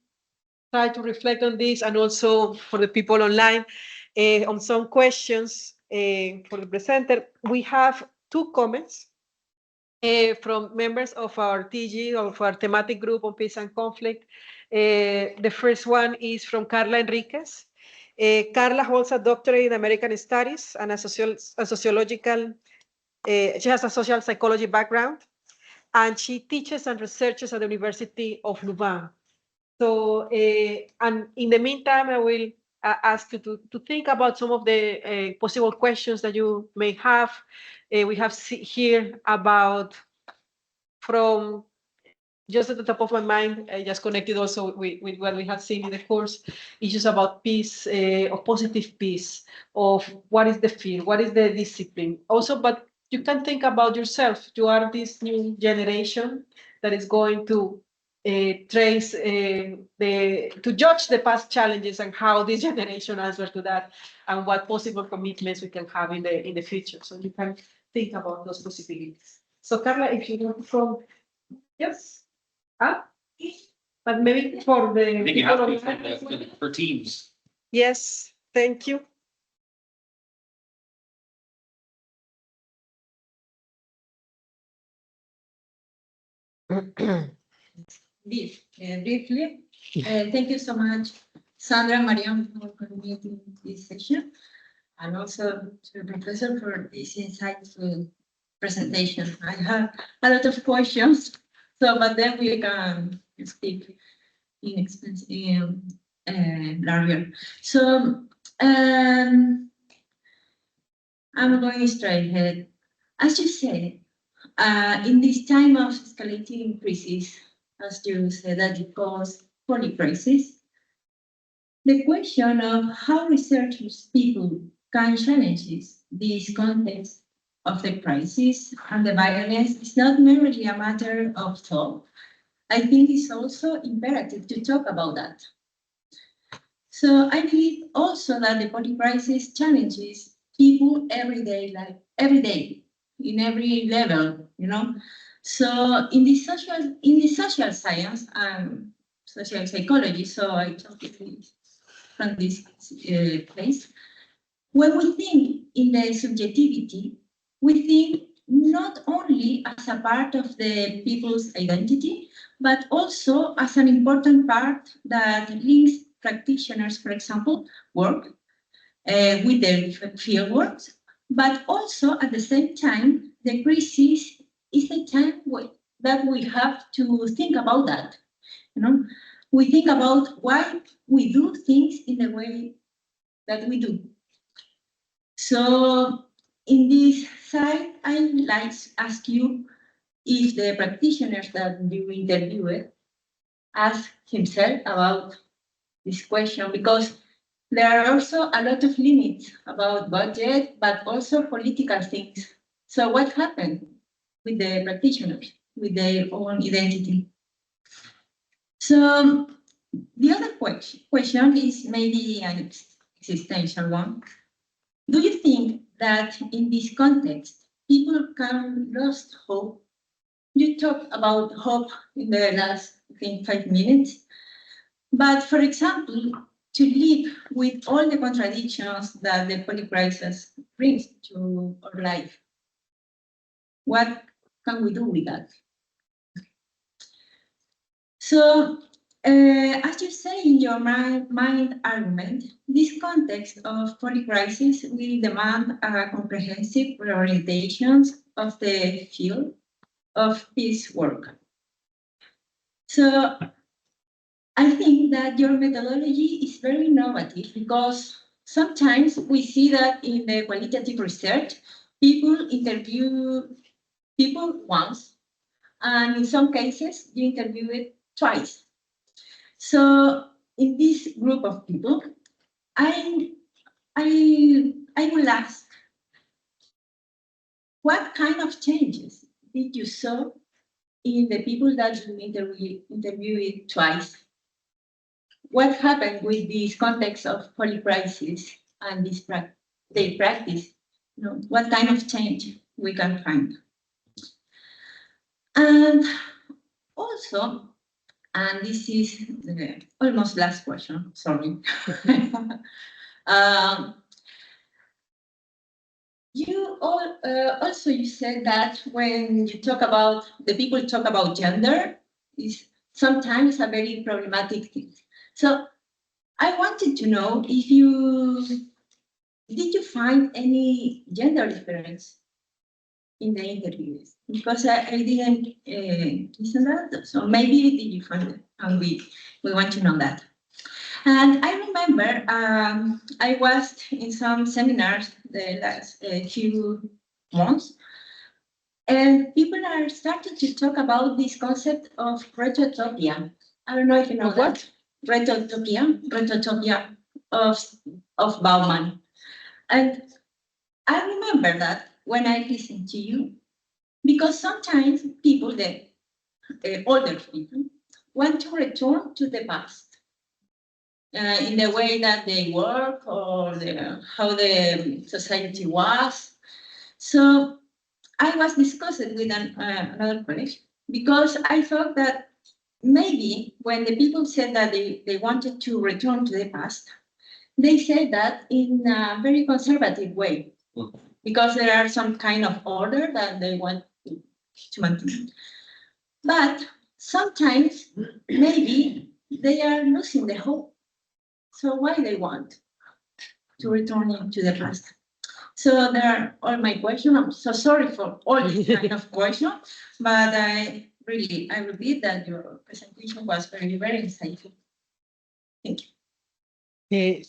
try to reflect on this, and also for the people online, on some questions for the presenter, we have 2 comments from members of our TG, of our thematic group on peace and conflict. The first one is from Carla Enriquez. Carla holds a doctorate in American Studies and a sociological, she has a social psychology background, and she teaches and researches at the University of Louvain. So, and in the meantime, I will ask you to think about some of the possible questions that you may have. We have here about, from just at the top of my mind, I just connected also with what we have seen in the course, issues about peace, of positive peace, of what is the field, what is the discipline. Also, but you can think about yourself. You are this new generation that is going to trace to judge the past challenges and how this generation answers to that, and what possible commitments we can have in the future. So you can think about those possibilities. So Carla, if you want from yes, but maybe for the I think you have to be for teams. Yes, thank you. Briefly, thank you so much, Sandra and Mariam, for coordinating this session, and also to the professor for this insightful presentation. I have a lot of questions, so but then we can speak in larger. So I'm going straight ahead. As you said, in this time of escalating crisis, as you said, that it calls polycrisis, the question of how researchers people can challenge this context of the crisis and the violence is not merely a matter of thought. I think it's also imperative to talk about that. So I believe also that the polycrisis challenges people every day, in every level, you know. So in the social science and social psychology, so I talk from this place, when we think in the subjectivity, we think not only as a part of the people's identity, but also as an important part that links practitioners, for example, work with their field works, but also at the same time, the crisis is the time that we have to think about that. You know, we think about why we do things in the way that we do. So in this side, I'd like to ask you if the practitioners that you interviewed ask himself about this question, because there are also a lot of limits about budget, but also political things. So what happened with the practitioners, with their own identity? So the other question is maybe an existential one. Do you think that in this context, people can lose hope? You talked about hope in the last, I think, 5 minutes. But for example, to live with all the contradictions that the polycrisis brings to our life, what can we do with that? So, as you say in your mind argument, this context of polycrisis will demand a comprehensive reorientation of the field of peace work. So, I think that your methodology is very innovative because sometimes we see that in the qualitative research, people interview people once, and in some cases, you interview it twice. So in this group of people, I will ask, what kind of changes did you saw in the people that you interviewed twice? What happened with this context of polycrisis and this their practice? You know, what kind of change we can find? And also, and this is the almost last question, sorry. You all also you said that when you talk about the people talk about gender is sometimes a very problematic thing. So I wanted to know if did you find any gender difference in the interviews? Because I didn't listen to that, so maybe did you find it? And we want to know that. And I remember I was in some seminars the last few months, and people are starting to talk about this concept of retrotopia. I don't know if you know what retrotopia of Bauman. And I remember that when I listened to you, because sometimes people, the older people, want to return to the past in the way that they work or how the society was. So I was discussing with another colleague because I thought that maybe when the people said that they wanted to return to the past, they said that in a very conservative way, because there are some kind of order that they want to maintain. But sometimes maybe they are losing the hope. So why they want to return to the past? So there are all my questions. I'm so sorry for all these kind of questions, but I repeat that your presentation was very, very insightful. Thank you.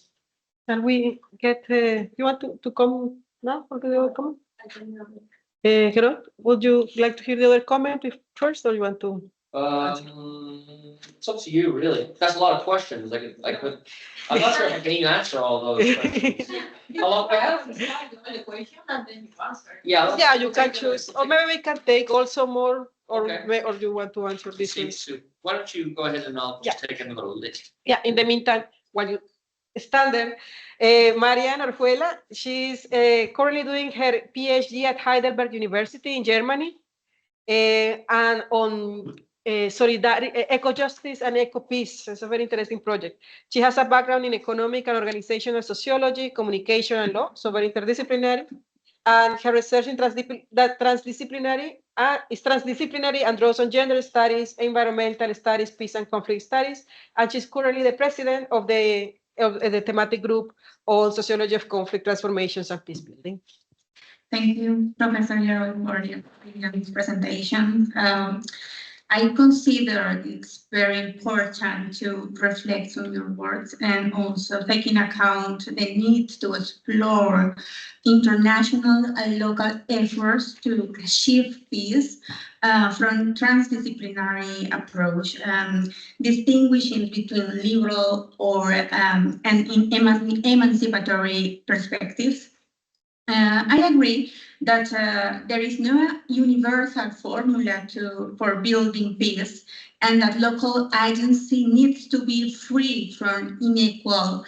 Can we get, you want to come now for the other comment? Gearoid, would you like to hear the other comment first, or you want to? It's up to you, really. That's a lot of questions. I'm not sure if I can even answer all those questions. How long do I have? The question and then you answer. Yeah. Yeah, you can choose, or maybe we can take also more, or Okay. or you want to answer this one? Seems to. Why don't you go ahead and I'll just take another list. Yeah, in the meantime, while you stand there, Marianne Orjuela, she's currently doing her PhD at Heidelberg University in Germany, and on solidarity, eco-justice and eco-peace. It's a very interesting project. She has a background in economic and organizational sociology, communication and law, so very interdisciplinary. And her research in transdisciplinary and draws on gender studies, environmental studies, peace and conflict studies. And she's currently the president of the thematic group on sociology of conflict, transformations and peacebuilding. Thank you, Professor Gearoid, for your brilliant presentation. I consider it's very important to reflect on your works and also take in account the need to explore international and local efforts to achieve peace from transdisciplinary approach, distinguishing between liberal or and emancipatory perspectives. I agree that there is no universal formula for building peace, and that local agency needs to be free from unequal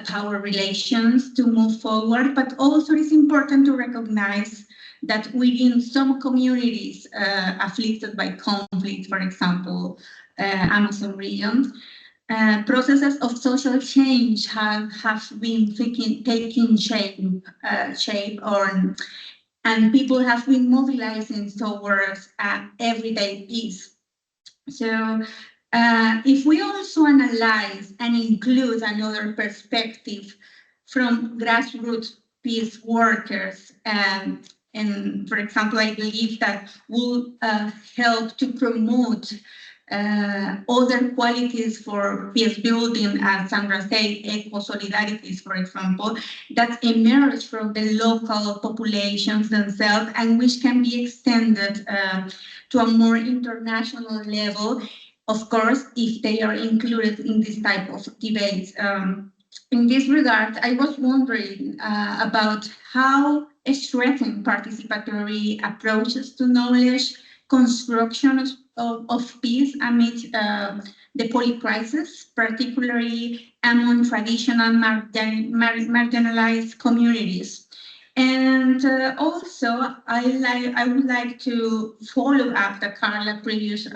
power relations to move forward. But also it's important to recognize that within some communities afflicted by conflict, for example, Amazon region, processes of social change have been taking shape, and people have been mobilizing towards everyday peace. So if we also analyze and include another perspective from grassroots peace workers, and for example, I believe that will help to promote other qualities for peace building, as Sandra said, eco-solidarities, for example, that emerge from the local populations themselves and which can be extended to a more international level, of course, if they are included in this type of debates. In this regard, I was wondering about how strengthen participatory approaches to knowledge construction of peace amid the polycrisis, particularly among traditional marginalized communities. And also, I would like to follow up the Carla previous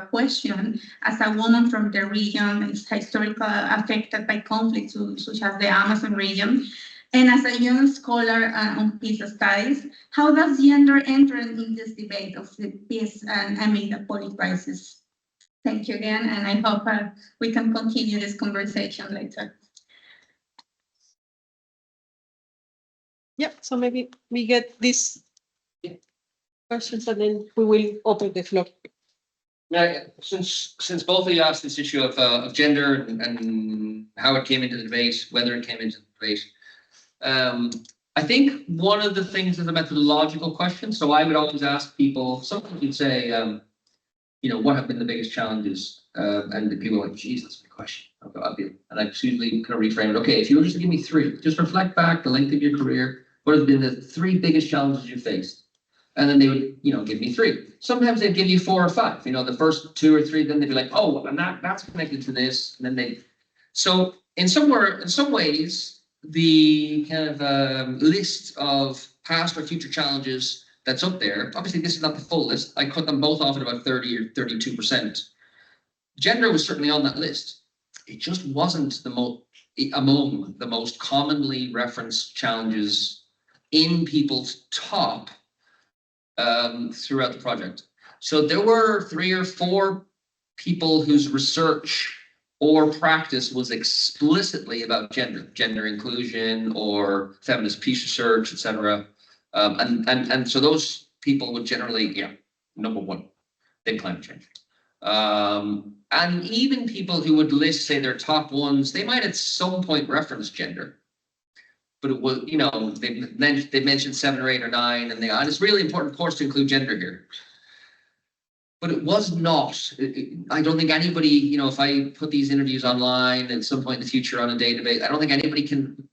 question. As a woman from the region is historically affected by conflicts such as the Amazon region, and as a young scholar on peace studies, how does gender enter in this debate of the peace and amid the polycrisis? Thank you again, and I hope we can continue this conversation later. Yeah, so maybe we get these questions and then we will open the floor. Yeah, since both of you asked this issue of gender and how it came into the debate, whether it came into the debate, I think one of the things is a methodological question. So I would always ask people, sometimes you'd say, what have been the biggest challenges? And the people are like, geez, that's a good question. And I usually kind of reframe it. Okay, if you were just to give me three, just reflect back the length of your career. What have been the three biggest challenges you faced? And then they would, you know, give me 3. Sometimes they'd give you 4 or 5. You know, the first 2 or 3, then they'd be like, oh, and that's connected to this. And then so in some ways, the kind of list of past or future challenges that's up there, obviously this is not the full list. I cut them both off at about 30 or 32%. Gender was certainly on that list. It just wasn't among the most commonly referenced challenges in people's top throughout the project. So there were 3 or 4 people whose research or practice was explicitly about gender inclusion or feminist peace research, etc. And so those people would generally, yeah, number 1, then climate change. And even people who would list, say, their top ones, they might at some point reference gender. But it was, you know, they mentioned 7 or 8 or 9, and and it's really important, of course, to include gender here. But it was not. I don't think anybody, you know, if I put these interviews online at some point in the future on a database, I don't think anybody can.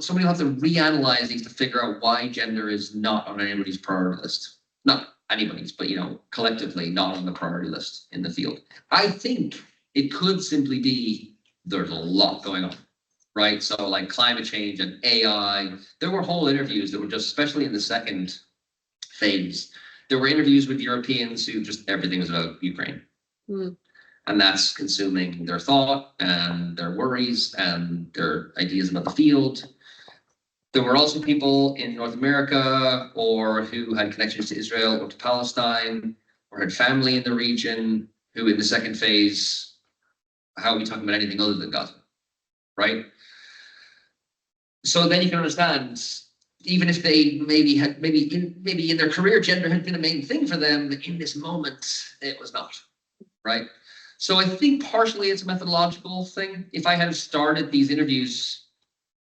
Somebody will have to reanalyze these to figure out why gender is not on anybody's priority list. Not anybody's, but, you know, collectively not on the priority list in the field. I think it could simply be there's a lot going on. Right, so like climate change and AI, there were whole interviews that were just, especially in the second phase, there were interviews with Europeans who just everything was about Ukraine. And that's consuming their thought and their worries and their ideas about the field. There were also people in North America or who had connections to Israel or to Palestine or had family in the region who in the second phase, how are we talking about anything other than Gaza, right? So then you can understand, even if they maybe in their career, gender had been a main thing for them, in this moment, it was not, right? So I think partially it's a methodological thing. If I had started these interviews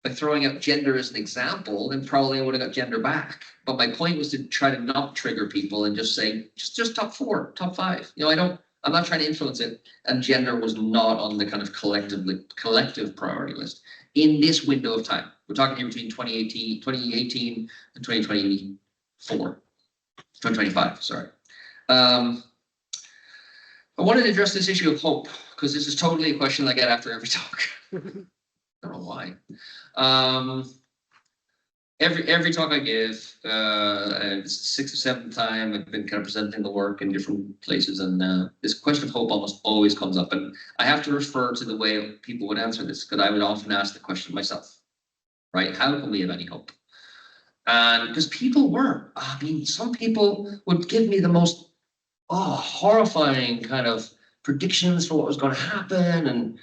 by throwing out gender as an example, then probably I would have got gender back. But my point was to try to not trigger people and just say, just top 4, top 5. You know, I'm not trying to influence it. And gender was not on the kind of collective priority list in this window of time. We're talking here between 2018 and 2025, sorry. I wanted to address this issue of hope, because this is totally a question I get after every talk. I don't know why. Every talk I give, and it's the 6th or 7th time I've been kind of presenting the work in different places, and this question of hope almost always comes up. And I have to refer to the way people would answer this, because I would often ask the question myself, right? How can we have any hope? And because people were, I mean, some people would give me the most horrifying kind of predictions for what was going to happen,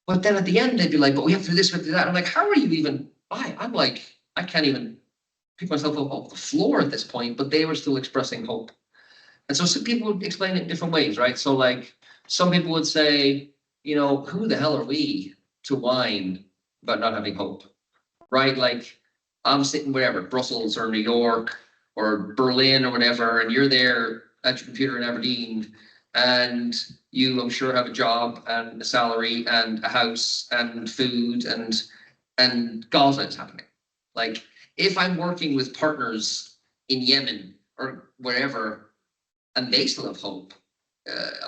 but then at the end they'd be like, but we have to do this, we have to do that. I'm like, how are you even? I'm like, I can't even pick myself up off the floor at this point, but they were still expressing hope. And so some people would explain it in different ways, right? So like some people would say, you know, who the hell are we to whine about not having hope, right? Like I'm sitting wherever, Brussels or New York or Berlin or whatever, and you're there at your computer in Aberdeen, and you, I'm sure, have a job and a salary and a house and food, and Gaza is happening. Like, if I'm working with partners in Yemen or wherever, and they still have hope,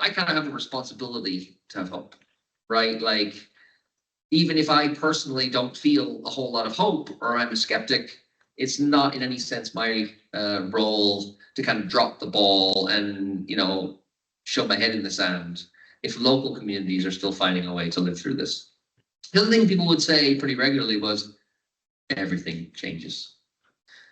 I kind of have a responsibility to have hope, right? Like, even if I personally don't feel a whole lot of hope, or I'm a skeptic, it's not in any sense my role to kind of drop the ball and, you know, shove my head in the sand if local communities are still finding a way to live through this. The other thing people would say pretty regularly was, everything changes.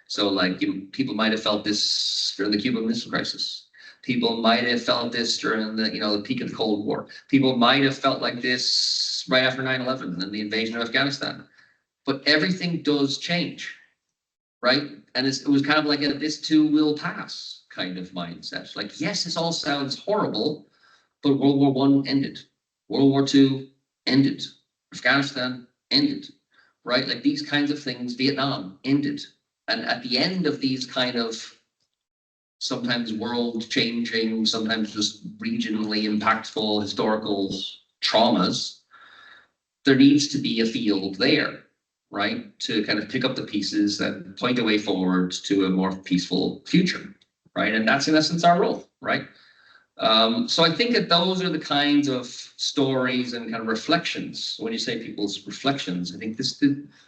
So like people might have felt this during the Cuban Missile Crisis. People might have felt this during the, you know, the peak of the Cold War. People might have felt like this right after 9/11 and the invasion of Afghanistan. But everything does change, right? And it was kind of like this too will pass kind of mindset. Like, yes, this all sounds horrible, but World War I ended. World War II ended. Afghanistan ended. Right, like these kinds of things, Vietnam ended. And at the end of these kind of sometimes world changing, sometimes just regionally impactful historical traumas, there needs to be a field there right? To kind of pick up the pieces and point a way forward to a more peaceful future, right? And that's in essence our role, right? So I think that those are the kinds of stories and kind of reflections. When you say people's reflections, I think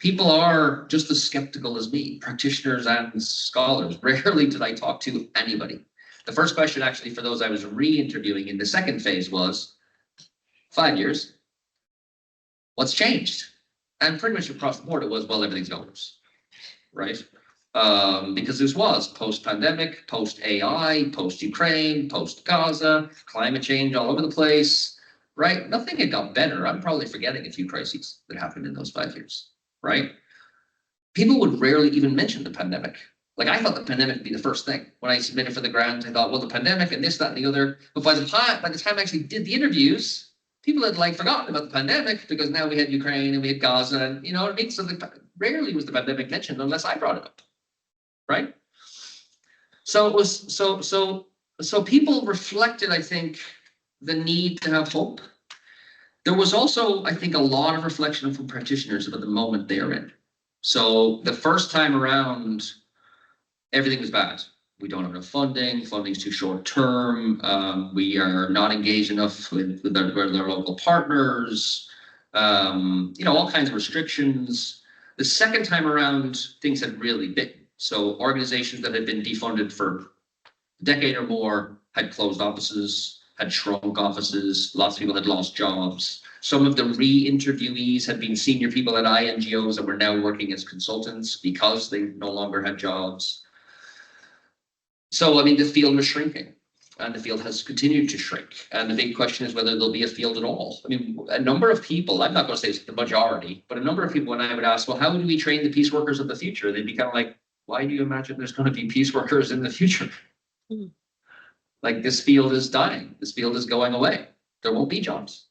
people are just as skeptical as me, practitioners and scholars. Rarely did I talk to anybody. The first question actually for those I was re-interviewing in the second phase was, 5 years, what's changed? And pretty much across the board it was, well, everything's yours, right? Because this was post-pandemic, post-AI, post-Ukraine, post-Gaza, climate change all over the place, right? Nothing had got better. I'm probably forgetting a few crises that happened in those 5 years, right? People would rarely even mention the pandemic. Like I thought the pandemic would be the first thing. When I submitted for the grant, I thought, well, the pandemic and this, that, and the other. But by the time I actually did the interviews, people had like forgotten about the pandemic because now we had Ukraine and we had Gaza and you know what I mean? So rarely was the pandemic mentioned unless I brought it up. Right. So it was so people reflected, I think, the need to have hope. There was also, I think, a lot of reflection from practitioners about the moment they are in. So the first time around, everything was bad. We don't have enough funding. Funding's too short term. We are not engaged enough with our local partners. You know, all kinds of restrictions. The second time around, things had really bitten. So organizations that had been defunded for a decade or more had closed offices, had shrunk offices. Lots of people had lost jobs. Some of the re-interviewees had been senior people at NGOs that were now working as consultants because they no longer had jobs. So, I mean, the field was shrinking and the field has continued to shrink. And the big question is whether there'll be a field at all. I mean, a number of people, I'm not going to say it's the majority, but a number of people when I would ask, well, how do we train the peace workers of the future? They'd be kind of like, why do you imagine there's going to be peace workers in the future? Like this field is dying. This field is going away. There won't be jobs.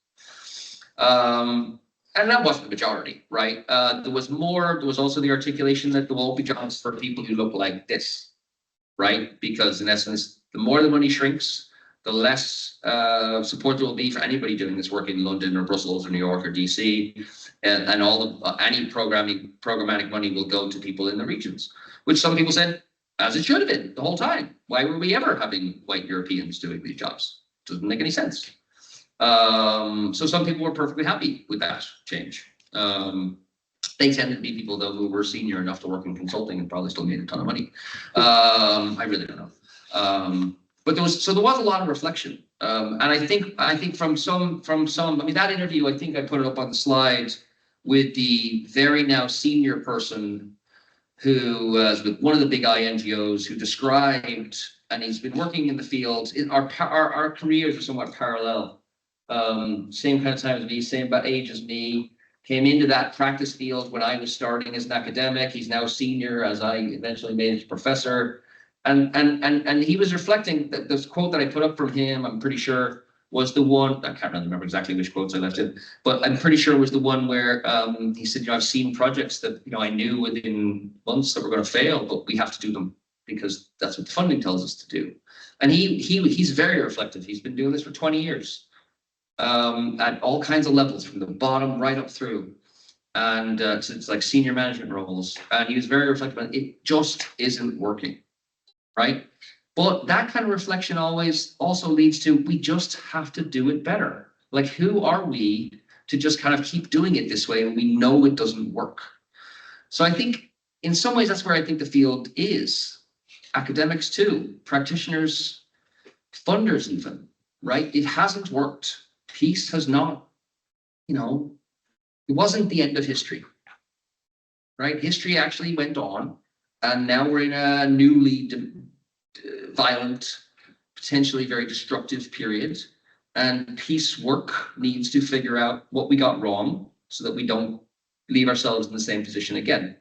And that wasn't the majority, right? There was also the articulation that there won't be jobs for people who look like this, right? Because in essence, the more the money shrinks, the less support there will be for anybody doing this work in London or Brussels or New York or DC. And all of any programmatic money will go to people in the regions, which some people said, as it should have been the whole time. Why were we ever having white Europeans doing these jobs? Doesn't make any sense. So some people were perfectly happy with that change. They tended to be people, though, who were senior enough to work in consulting and probably still made a ton of money. I really don't know. But there was a lot of reflection. And I think from some, I mean, that interview, I think I put it up on the slide with the very now senior person who was with one of the big NGOs who described, and he's been working in the field. Our careers are somewhat parallel. Same kind of time as me, same about age as me. Came into that practice field when I was starting as an academic. He's now senior as I eventually made it to professor. And he was reflecting that this quote that I put up from him, I'm pretty sure was the one, I can't really remember exactly which quotes I left in, but I'm pretty sure it was the one where he said, you know, I've seen projects that, you know, I knew within months that were going to fail, but we have to do them because that's what the funding tells us to do. And he's very reflective. He's been doing this for 20 years at all kinds of levels, from the bottom right up through. And so it's like senior management roles. And he was very reflective on it just isn't working, right? But that kind of reflection always also leads to, we just have to do it better. Like, who are we to just kind of keep doing it this way when we know it doesn't work? So I think in some ways, that's where I think the field is. Academics too, practitioners, funders even, right? It hasn't worked. Peace has not, you know, it wasn't the end of history, right? History actually went on, and now we're in a newly violent, potentially very destructive period, and peace work needs to figure out what we got wrong so that we don't leave ourselves in the same position again,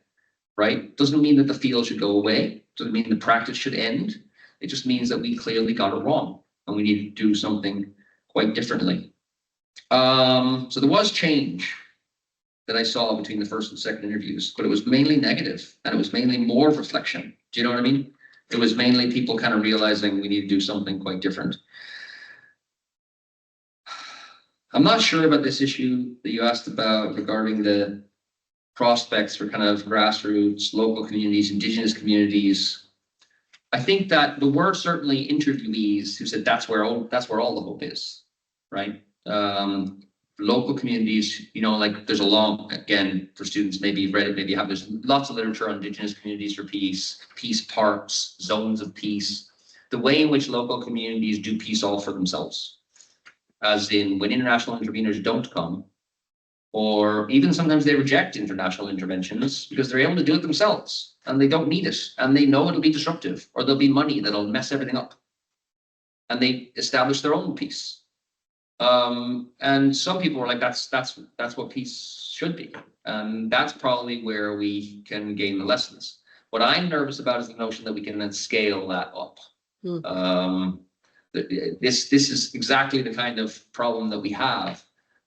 right? Doesn't mean that the field should go away, doesn't mean the practice should end. It just means that we clearly got it wrong and we need to do something quite differently. So there was change that I saw between the first and second interviews, but it was mainly negative, and it was mainly more reflection. Do you know what I mean? It was mainly people kind of realizing we need to do something quite different. I'm not sure about this issue that you asked about regarding the prospects for kind of grassroots, local communities, indigenous communities. I think that the word certainly interviewees who said that's where all the hope is, right? Local communities, you know, like there's a long, again, for students, maybe you've read it, maybe you have, there's lots of literature on indigenous communities for peace, peace parks, zones of peace, the way in which local communities do peace all for themselves, as in when international interveners don't come, or even sometimes they reject international interventions because they're able to do it themselves and they don't need it and they know it'll be disruptive or there'll be money that'll mess everything up, and they establish their own peace. And some people are like, that's what peace should be, and that's probably where we can gain the lessons. What I'm nervous about is the notion that we can then scale that up. This is exactly the kind of problem that we have.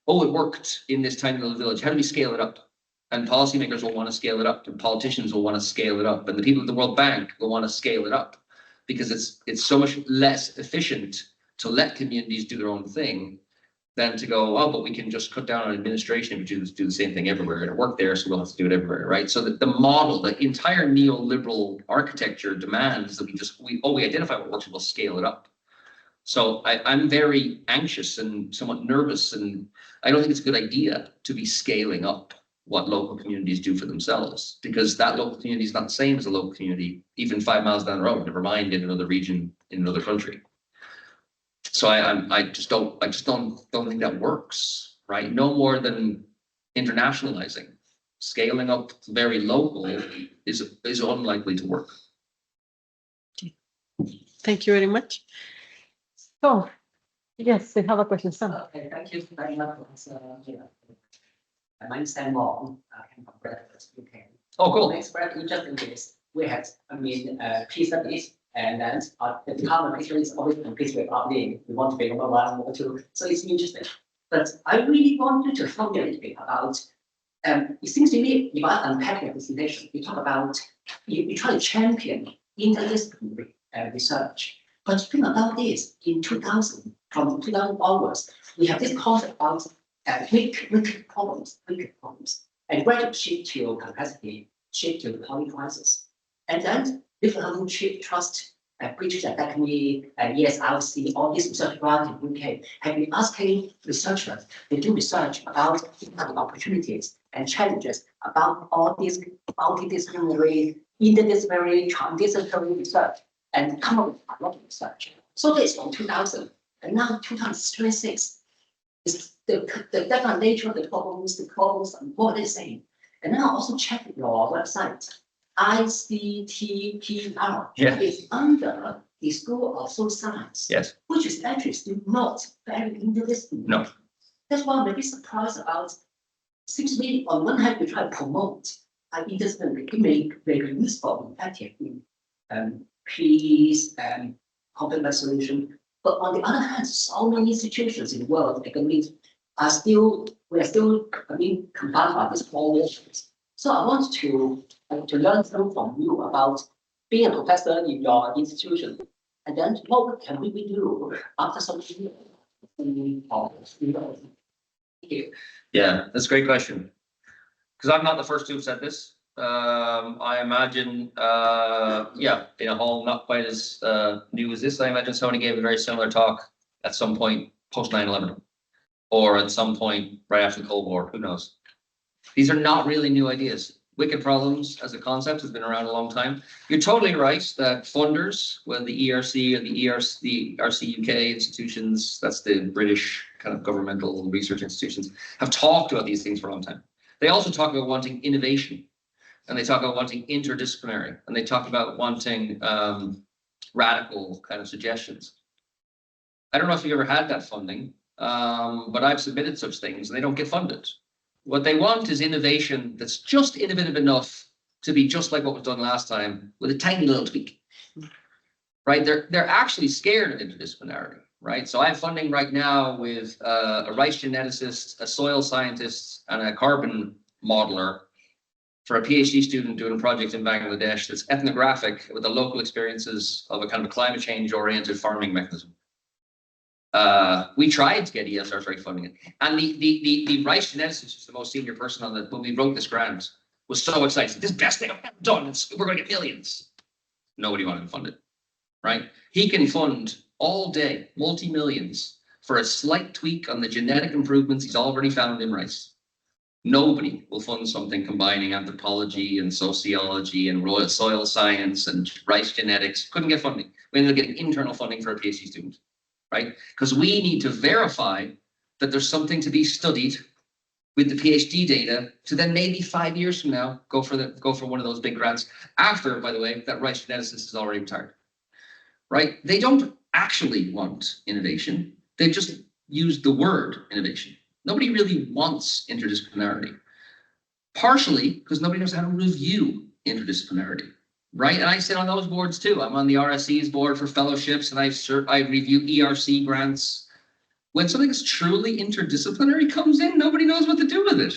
Oh, it worked in this tiny little village. How do we scale it up? And policymakers will want to scale it up, and politicians will want to scale it up, and the people at the World Bank will want to scale it up, because it's so much less efficient to let communities do their own thing than to go, oh, but we can just cut down on administration and do the same thing everywhere. It worked there, so we'll have to do it everywhere, right? So that the model, the entire neoliberal architecture demands that we identify what works and we'll scale it up. So I'm very anxious and somewhat nervous, and I don't think it's a good idea to be scaling up what local communities do for themselves, because that local community is not the same as a local community, even 5 miles down the road, never mind in another region, in another country. So I just don't think that works, right? No more than internationalizing. Scaling up very local is unlikely to work. Thank you very much. So, yes, we have a question, Sam. Okay, thank you very much. My name is Sam Long, I'm from Breakfast, UK. Oh, cool. It's very interesting is we had, peace studies, and then the department actually is always competing with Aberdeen. We want to be number 1, number 2. So it's interesting. But I really wanted to help you a little bit about, it seems to me, if I unpack your presentation, you talk about, you try to champion interdisciplinary research. But think about this, in 2000, from 2000 onwards, we have this concept about wicked problems, and gradually shift to complexity, shift to polycrisis. And then different trust, British Academy, ESRC, all these research grants in UK have been asking researchers to do research about the opportunities and challenges about all these multidisciplinary, interdisciplinary, transdisciplinary research, and come up with a lot of research. So this from 2000, and now 2026 is the definite nature of the problems are more the same. And then I also checked your website. ICTPR is under the School of Social Science, Yes. which is actually still not very interdisciplinary. No. That's why I'm a bit surprised about. Seems to me, on one hand, we try to promote interdisciplinary, it may be useful and effective in peace and conflict resolution. But on the other hand, so many institutions in the world, economies, we are still confined by these formations. So I want to learn some from you about being a professor in your institution, and then what can we do after some years? Thank you. Yeah, that's a great question. Because I'm not the first to have said this. I imagine, in a hall not quite as new as this, I imagine somebody gave a very similar talk at some point post 9/11, or at some point right after the Cold War, who knows. These are not really new ideas. Wicked problems as a concept has been around a long time. You're totally right that funders, whether the ERC or the RC UK institutions, that's the British kind of governmental research institutions, have talked about these things for a long time. They also talk about wanting innovation, and they talk about wanting interdisciplinary, and they talk about wanting radical kind of suggestions. I don't know if you've ever had that funding, but I've submitted such things and they don't get funded. What they want is innovation that's just innovative enough to be just like what was done last time with a tiny little tweak, right? They're actually scared of interdisciplinary, right? So I have funding right now with a rice geneticist, a soil scientist, and a carbon modeler for a PhD student doing a project in Bangladesh that's ethnographic with the local experiences of a kind of a climate change oriented farming mechanism. We tried to get ESR funding, and the rice geneticist is the most senior person on the, when we wrote this grant, was so excited. This is the best thing I've ever done. We're going to get millions. Nobody wanted to fund it, right? He can fund all day, multi-millions, for a slight tweak on the genetic improvements he's already found in rice. Nobody will fund something combining anthropology and sociology and soil science and rice genetics. Couldn't get funding. We ended up getting internal funding for a PhD student, right? Because we need to verify that there's something to be studied with the PhD data to then maybe 5 years from now go for one of those big grants. After, by the way, that rice geneticist is already retired, right? They don't actually want innovation. They just use the word innovation. Nobody really wants interdisciplinarity, partially because nobody knows how to review interdisciplinarity, right? And I sit on those boards too. I'm on the RSE's board for fellowships, and I review ERC grants. When something that's truly interdisciplinary comes in, nobody knows what to do with it,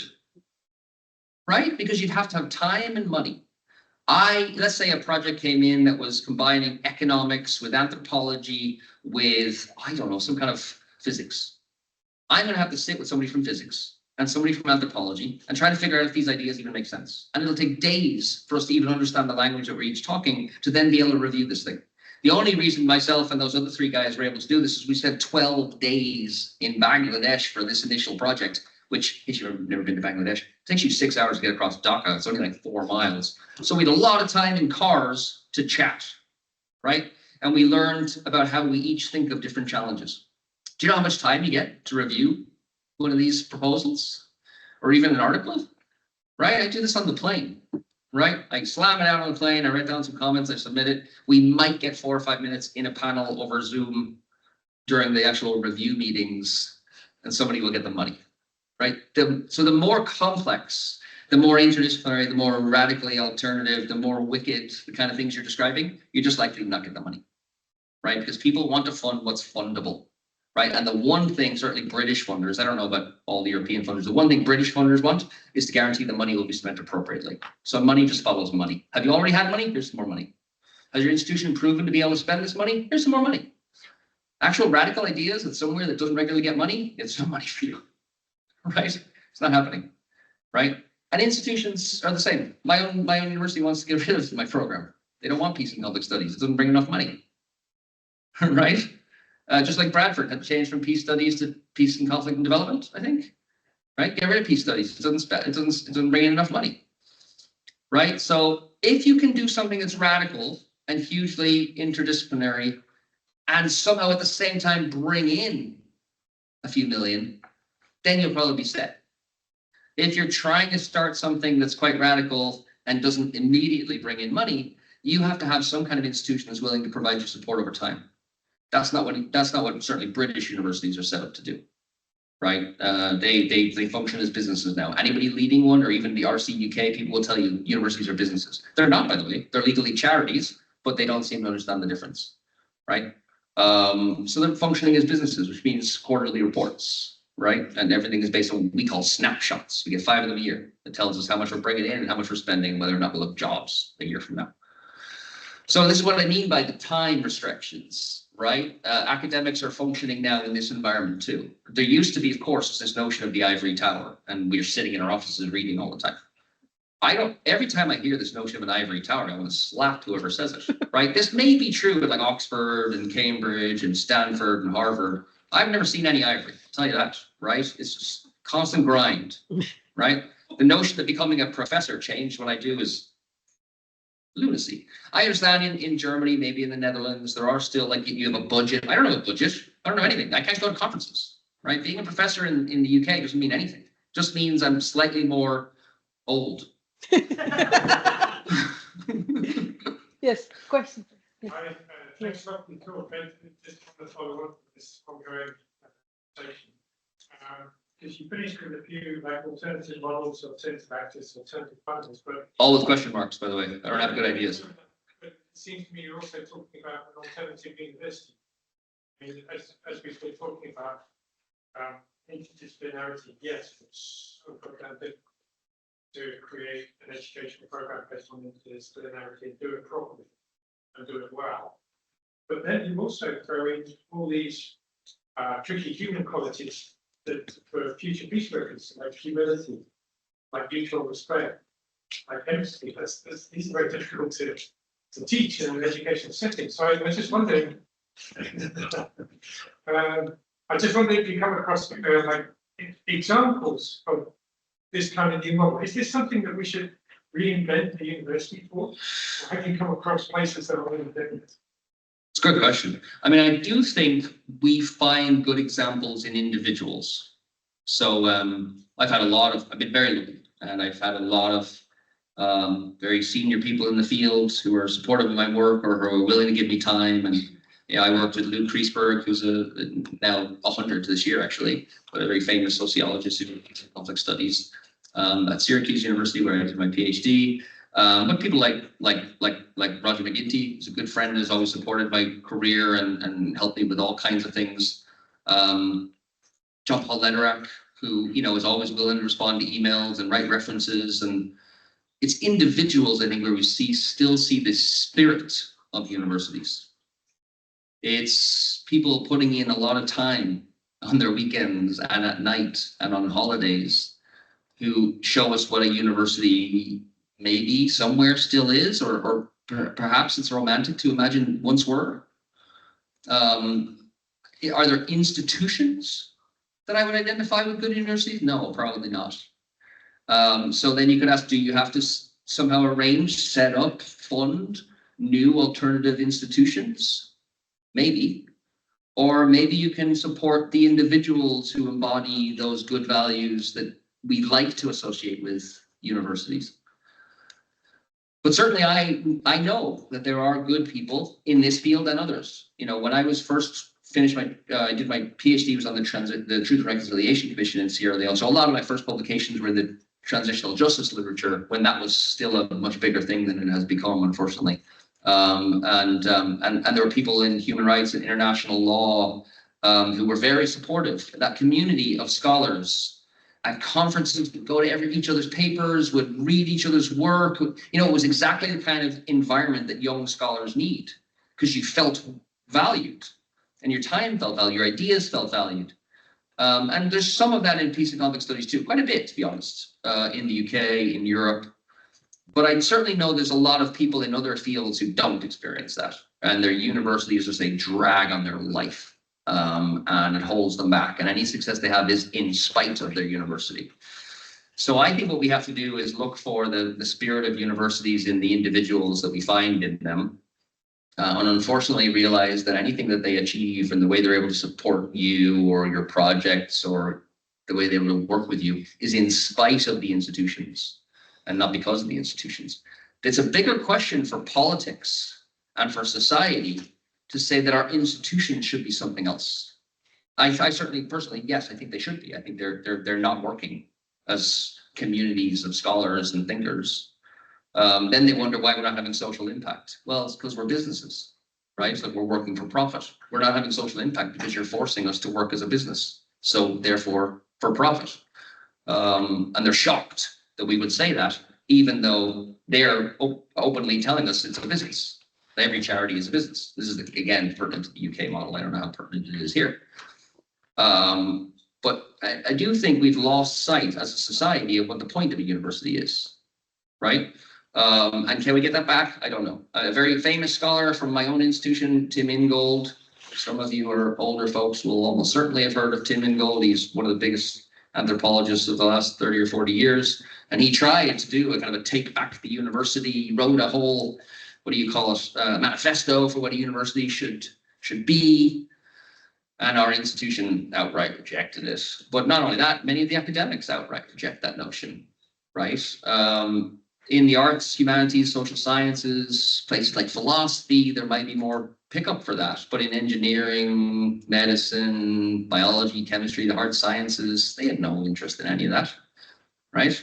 right? Because you'd have to have time and money. Let's say a project came in that was combining economics with anthropology with, I don't know, some kind of physics. I'm going to have to sit with somebody from physics and somebody from anthropology and try to figure out if these ideas even make sense. And it'll take days for us to even understand the language that we're each talking to then be able to review this thing. The only reason myself and those other 3 guys were able to do this is we spent 12 days in Bangladesh for this initial project, which, if you've never been to Bangladesh, takes you 6 hours to get across Dhaka. It's only like 4 miles. So we had a lot of time in cars to chat, right? And we learned about how we each think of different challenges. Do you know how much time you get to review one of these proposals or even an article, right? I do this on the plane. Right? I slam it out on the plane, I write down some comments, I submit it. We might get 4 or 5 minutes in a panel over Zoom during the actual review meetings, and somebody will get the money, right? So the more complex, the more interdisciplinary, the more radically alternative, the more wicked, the kind of things you're describing, you're just likely to not get the money, right? Because people want to fund what's fundable, right? And the one thing, certainly British funders, I don't know about all the European funders, the one thing British funders want is to guarantee the money will be spent appropriately. So money just follows money. Have you already had money? Here's some more money. Has your institution proven to be able to spend this money? Here's some more money. Actual radical ideas that somewhere that doesn't regularly get money, it's no money for you, right? It's not happening, right? And institutions are the same. My own university wants to get rid of my program. They don't want peace and public studies. It doesn't bring enough money, right? Just like Bradford had changed from peace studies to peace and conflict and development, I think, right? Get rid of peace studies. It doesn't bring in enough money, right? So if you can do something that's radical and hugely interdisciplinary, and somehow at the same time bring in a few million, then you'll probably be set. If you're trying to start something that's quite radical and doesn't immediately bring in money, you have to have some kind of institution that's willing to provide you support over time. That's not what certainly British universities are set up to do, right? They function as businesses now. Anybody leading one, or even the RC UK people will tell you universities are businesses. They're not, by the way. They're legally charities, but they don't seem to understand the difference, right? So they're functioning as businesses, which means quarterly reports, right? And everything is based on what we call snapshots. We get 5 of them a year. That tells us how much we're bringing in and how much we're spending, and whether or not we'll have jobs a year from now. So this is what I mean by the time restrictions. Right? Academics are functioning now in this environment too. There used to be, of course, this notion of the ivory tower, and we're sitting in our offices reading all the time. Every time I hear this notion of an ivory tower, I want to slap whoever says it, right? This may be true at like Oxford and Cambridge and Stanford and Harvard. I've never seen any ivory, I'll tell you that, right? It's just constant grind, right? The notion that becoming a professor changed what I do is lunacy. I understand in Germany, maybe in the Netherlands, there are still, like, you have a budget. I don't have a budget. I don't know anything. I can't go to conferences, right? Being a professor in the UK doesn't mean anything. It just means I'm slightly more old. Yes, question. Thanks a lot for the talk. I just want to follow up with this ongoing conversation. Because you finished with a few like alternative models, alternative actors, alternative funders, but all with question marks, by the way. I don't have good ideas. But it seems to me you're also talking about an alternative university. I mean, as we've been talking about interdisciplinarity, yes, it's important to create an educational program based on interdisciplinarity and do it properly and do it well. But then you also throw in all these tricky human qualities that for future peace workers, like humility, like mutual respect, like chemistry, these are very difficult to teach in an educational setting. So I was just wondering, if you come across like examples of this kind of new model. Is this something that we should reinvent the university for? Or have you come across places that are already doing it? It's a good question. I mean, I do think we find good examples in individuals. So I've been very lucky, and I've had a lot of very senior people in the field who are supportive of my work or who are willing to give me time. And I worked with Lou Kreisberg, who's now 100 this year, actually, but a very famous sociologist who did conflict studies at Syracuse University, where I did my PhD. But people like Roger McGinty, who's a good friend, has always supported my career and helped me with all kinds of things. John Paul Lederach, who is always willing to respond to emails and write references. And it's individuals, I think, where we still see the spirit of universities. It's people putting in a lot of time on their weekends and at night and on holidays who show us what a university maybe somewhere still is, or perhaps it's romantic to imagine once were. Are there institutions that I would identify with good universities? No, probably not. So then you could ask, do you have to somehow arrange, set up, fund new alternative institutions? Maybe. Or maybe you can support the individuals who embody those good values that we like to associate with universities. But certainly I know that there are good people in this field and others. When I was first finished I did my PhD was on the Truth and Reconciliation Commission in Sierra Leone. So a lot of my first publications were in the transitional justice literature, when that was still a much bigger thing than it has become, unfortunately. And there were people in human rights and international law who were very supportive. That community of scholars at conferences would go to each other's papers, would read each other's work. It was exactly the kind of environment that young scholars need, because you felt valued and your time felt valued, your ideas felt valued. And there's some of that in peace and conflict studies too, quite a bit, to be honest, in the UK, in Europe. But I certainly know there's a lot of people in other fields who don't experience that, and their universities just a drag on their life, and it holds them back. And any success they have is in spite of their university. So I think what we have to do is look for the spirit of universities in the individuals that we find in them, and unfortunately realize that anything that they achieve and the way they're able to support you or your projects or the way they will work with you is in spite of the institutions, and not because of the institutions. It's a bigger question for politics and for society to say that our institutions should be something else. I certainly, personally, yes, I think they should be. I think they're not working as communities of scholars and thinkers. Then they wonder why we're not having social impact. Well, it's because we're businesses, right? So we're working for profit. We're not having social impact because you're forcing us to work as a business. So therefore, for profit. And they're shocked that we would say that, even though they're openly telling us it's a business. Every charity is a business. This is, again, pertinent to the UK model. I don't know how pertinent it is here. But I do think we've lost sight as a society of what the point of a university is, right? And can we get that back? I don't know. A very famous scholar from my own institution, Tim Ingold. Some of you are older folks will almost certainly have heard of Tim Ingold. He's one of the biggest anthropologists of the last 30 or 40 years. And he tried to do a kind of a take back the university. He wrote a whole, manifesto for what a university should be. And our institution outright rejected it. But not only that, many of the academics outright reject that notion, right? In the arts, humanities, social sciences, places like philosophy, there might be more pickup for that. But in engineering, medicine, biology, chemistry, the hard sciences, they had no interest in any of that, right?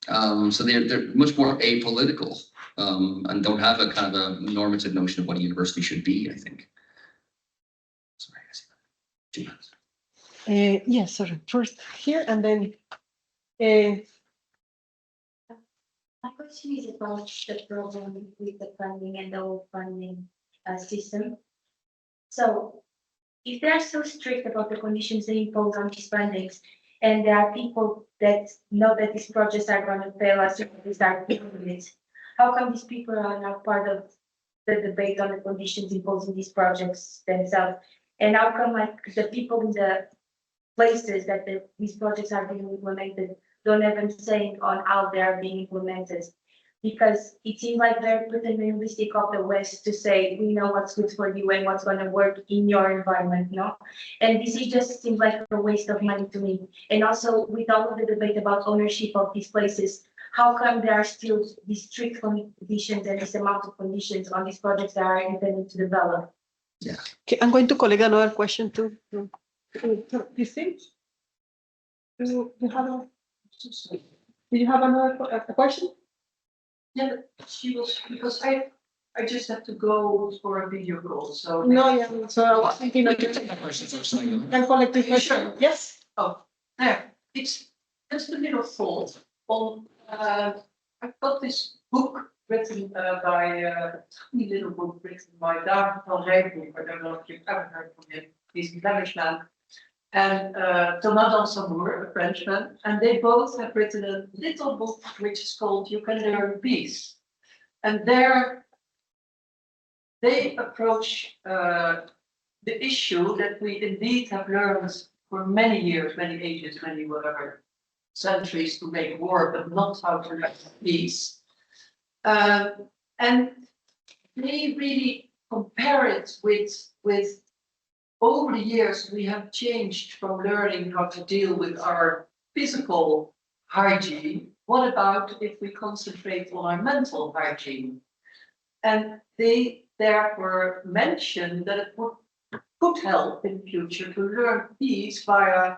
So they're much more apolitical, and don't have a kind of a normative notion of what a university should be, I think. Sorry, I see that. 2 minutes. Yes, sorry. First here and then. My question is about the problem with the funding and the old funding system. So, if they are so strict about the conditions they impose on these fundings, and there are people that know that these projects are going to fail as soon as we start building it. How come these people are not part of the debate on the conditions imposed in these projects themselves? And how come like the people in the places that these projects are being implemented don't have a say on how they are being implemented? Because it seems like they're paternalistic of the West to say, we know what's good for you and what's going to work in your environment, no? And this is just seems like a waste of money to me. And also with all of the debate about ownership of these places, how come there are still these strict conditions and this amount of conditions on these projects that are intended to develop? Okay, I'm going to collect another question too. You think? Do you have another question? Yeah, but she was, because I just have to go for a video call, so. No, yeah, so I was thinking of Take that question first, I go. can collect the question. Sure. Yes. Oh, there, it's just a little thought on, I've got this book written by, a tiny little book written by David van Rijkenburg. I don't know if you've ever heard from him, he's a Flemish man. And Thomas Dansamour, a Frenchman, and they both have written a little book which is called You Can Learn Peace. And there they approach the issue that we indeed have learned for many years, many ages, many whatever centuries to make war, but not how to learn peace. And they really compare it with over the years, we have changed from learning how to deal with our physical hygiene. What about if we concentrate on our mental hygiene? And they therefore mention that it could help in future to learn peace via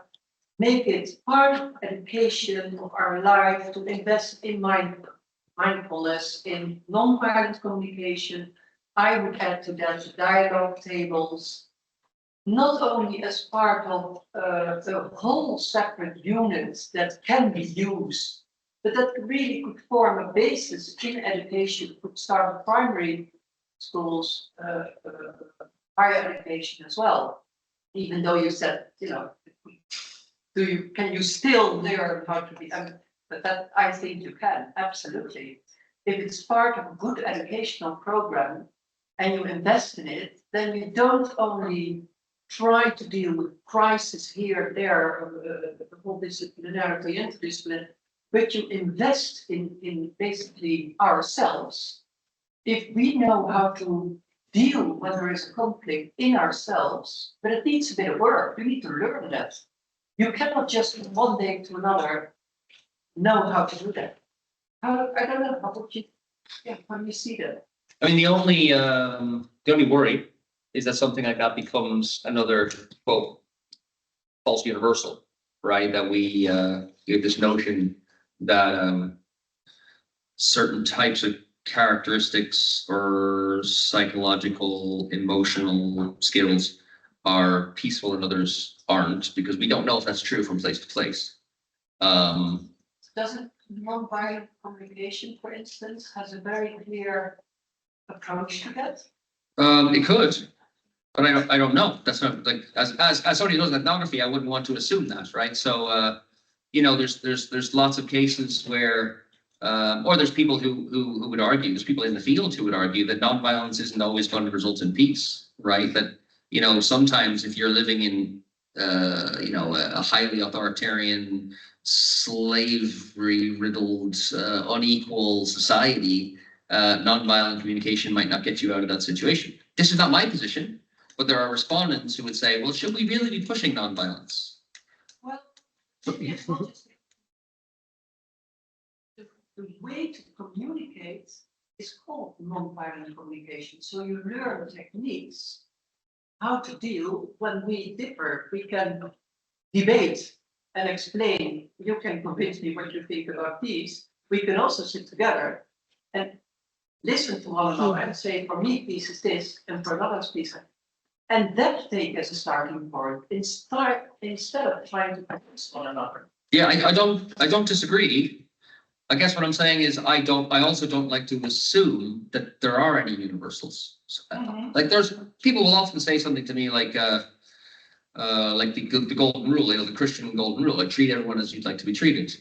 make it part of education of our life, to invest in mindfulness, in non-violent communication. I would add to that dialogue tables, not only as part of the whole separate units that can be used, but that really could form a basis in education, could start with primary schools, higher education as well. Even though you said, you know, can you still learn how to be, but that I think you can, absolutely. If it's part of a good educational program and you invest in it, then you don't only try to deal with crisis here, there, multidisciplinarity, interdisciplinary, but you invest in basically ourselves. If we know how to deal when there is a conflict in ourselves, but it needs a bit of work, you need to learn that. You cannot just from one day to another know how to do that. I don't know, how would you, how do you see that? I mean, the only worry is that something like that becomes another, quote, false universal, right? That we have this notion that certain types of characteristics or psychological, emotional skills are peaceful and others aren't, because we don't know if that's true from place to place. Doesn't non-violent communication, for instance, has a very clear approach to that? It could. But I don't know. That's not like as somebody who knows ethnography, I wouldn't want to assume that, right? So you know, there's lots of cases where or there's people who would argue, there's people in the field who would argue that nonviolence isn't always going to result in peace, right? That, you know, sometimes if you're living in you know, a highly authoritarian, slavery riddled, unequal society, nonviolent communication might not get you out of that situation. This is not my position. But there are respondents who would say, well, should we really be pushing nonviolence? Well, it's not just the way to communicate is called nonviolent communication. So you learn techniques, how to deal when we differ. We can debate and explain. You can convince me what you think about peace. We can also sit together and listen to one another and say, for me, peace is this, and for another, peace. And that take as a starting point instead of trying to convince one another. Yeah, I don't disagree. I guess what I'm saying is I also don't like to assume that there are any universals. Like there's people will often say something to me like like the golden rule, the Christian golden rule, like treat everyone as you'd like to be treated.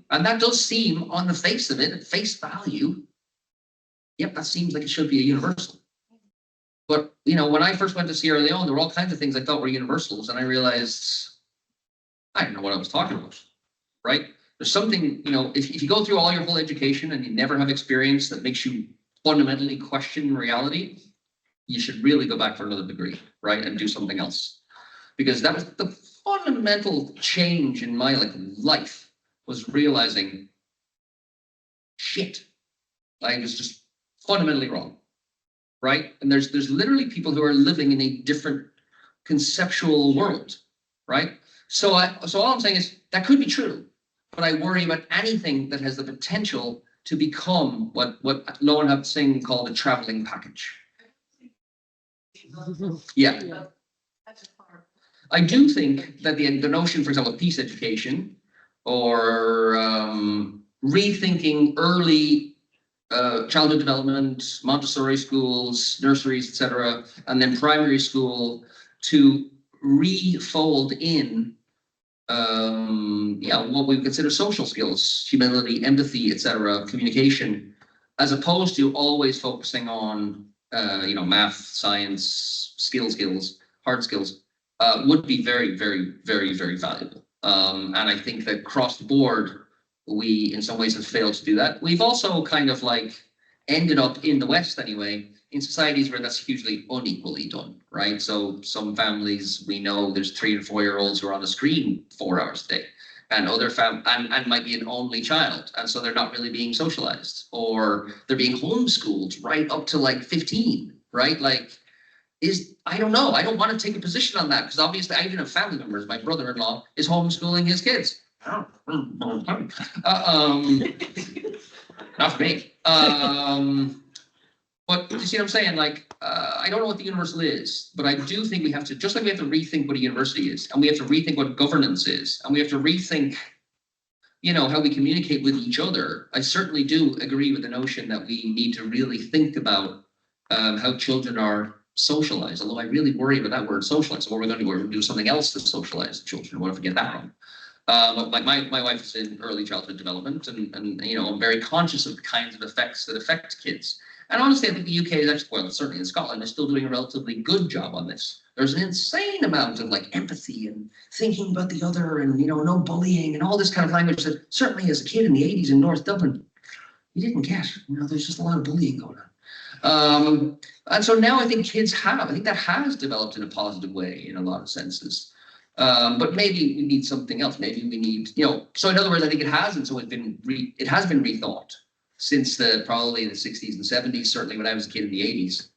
And that does seem, on the face of it, at face value, yep, that seems like it should be a universal. But, when I first went to Sierra Leone, there were all kinds of things I thought were universals, and I realized I didn't know what I was talking about, right? There's something, if you go through all your whole education and you never have experience that makes you fundamentally question reality, you should really go back for another degree, right? And do something else. Because that was the fundamental change in my life, was realizing, shit, I was just fundamentally wrong, right? And there's literally people who are living in a different conceptual world, right? So all I'm saying is that could be true, but I worry about anything that has the potential to become what Lohan Singh called a traveling package. Yeah. I do think that the notion, for example, of peace education or rethinking early childhood development, Montessori schools, nurseries, etc., and then primary school to refold in what we consider social skills, humility, empathy, etc., communication, as opposed to always focusing on math, science, skills, hard skills, would be very, very, very, very valuable. And I think that across the board, we in some ways have failed to do that. We've also kind of ended up in the West anyway, in societies where that's hugely unequally done, right? So some families, we know there's 3 and 4 year olds who are on the screen 4 hours a day, and other and might be an only child, and so they're not really being socialized, or they're being homeschooled right up to 15, right? I don't know. I don't want to take a position on that, because obviously I even have family members. My brother-in-law is homeschooling his kids. Not for me. But you see what I'm saying? I don't know what the universal is, but I do think we have to, just like we have to rethink what a university is, and we have to rethink what governance is, and we have to rethink, how we communicate with each other. I certainly do agree with the notion that we need to really think about how children are socialized, although I really worry about that word socialize. So what we're going to do, we're going to do something else to socialize children. What if we get that wrong? My wife is in early childhood development, and I'm very conscious of the kinds of effects that affect kids. And honestly, I think the UK is actually, well, certainly in Scotland, is still doing a relatively good job on this. There's an insane amount of empathy and thinking about the other, and no bullying and all this kind of language that certainly as a kid in the 80s in North Dublin, you didn't get. There's just a lot of bullying going on. And so now I think that has developed in a positive way in a lot of senses. But maybe we need something else. Maybe we need, so in other words, I think it has, and so it has been rethought since probably the 60s and 70s, certainly when I was a kid in the 80s,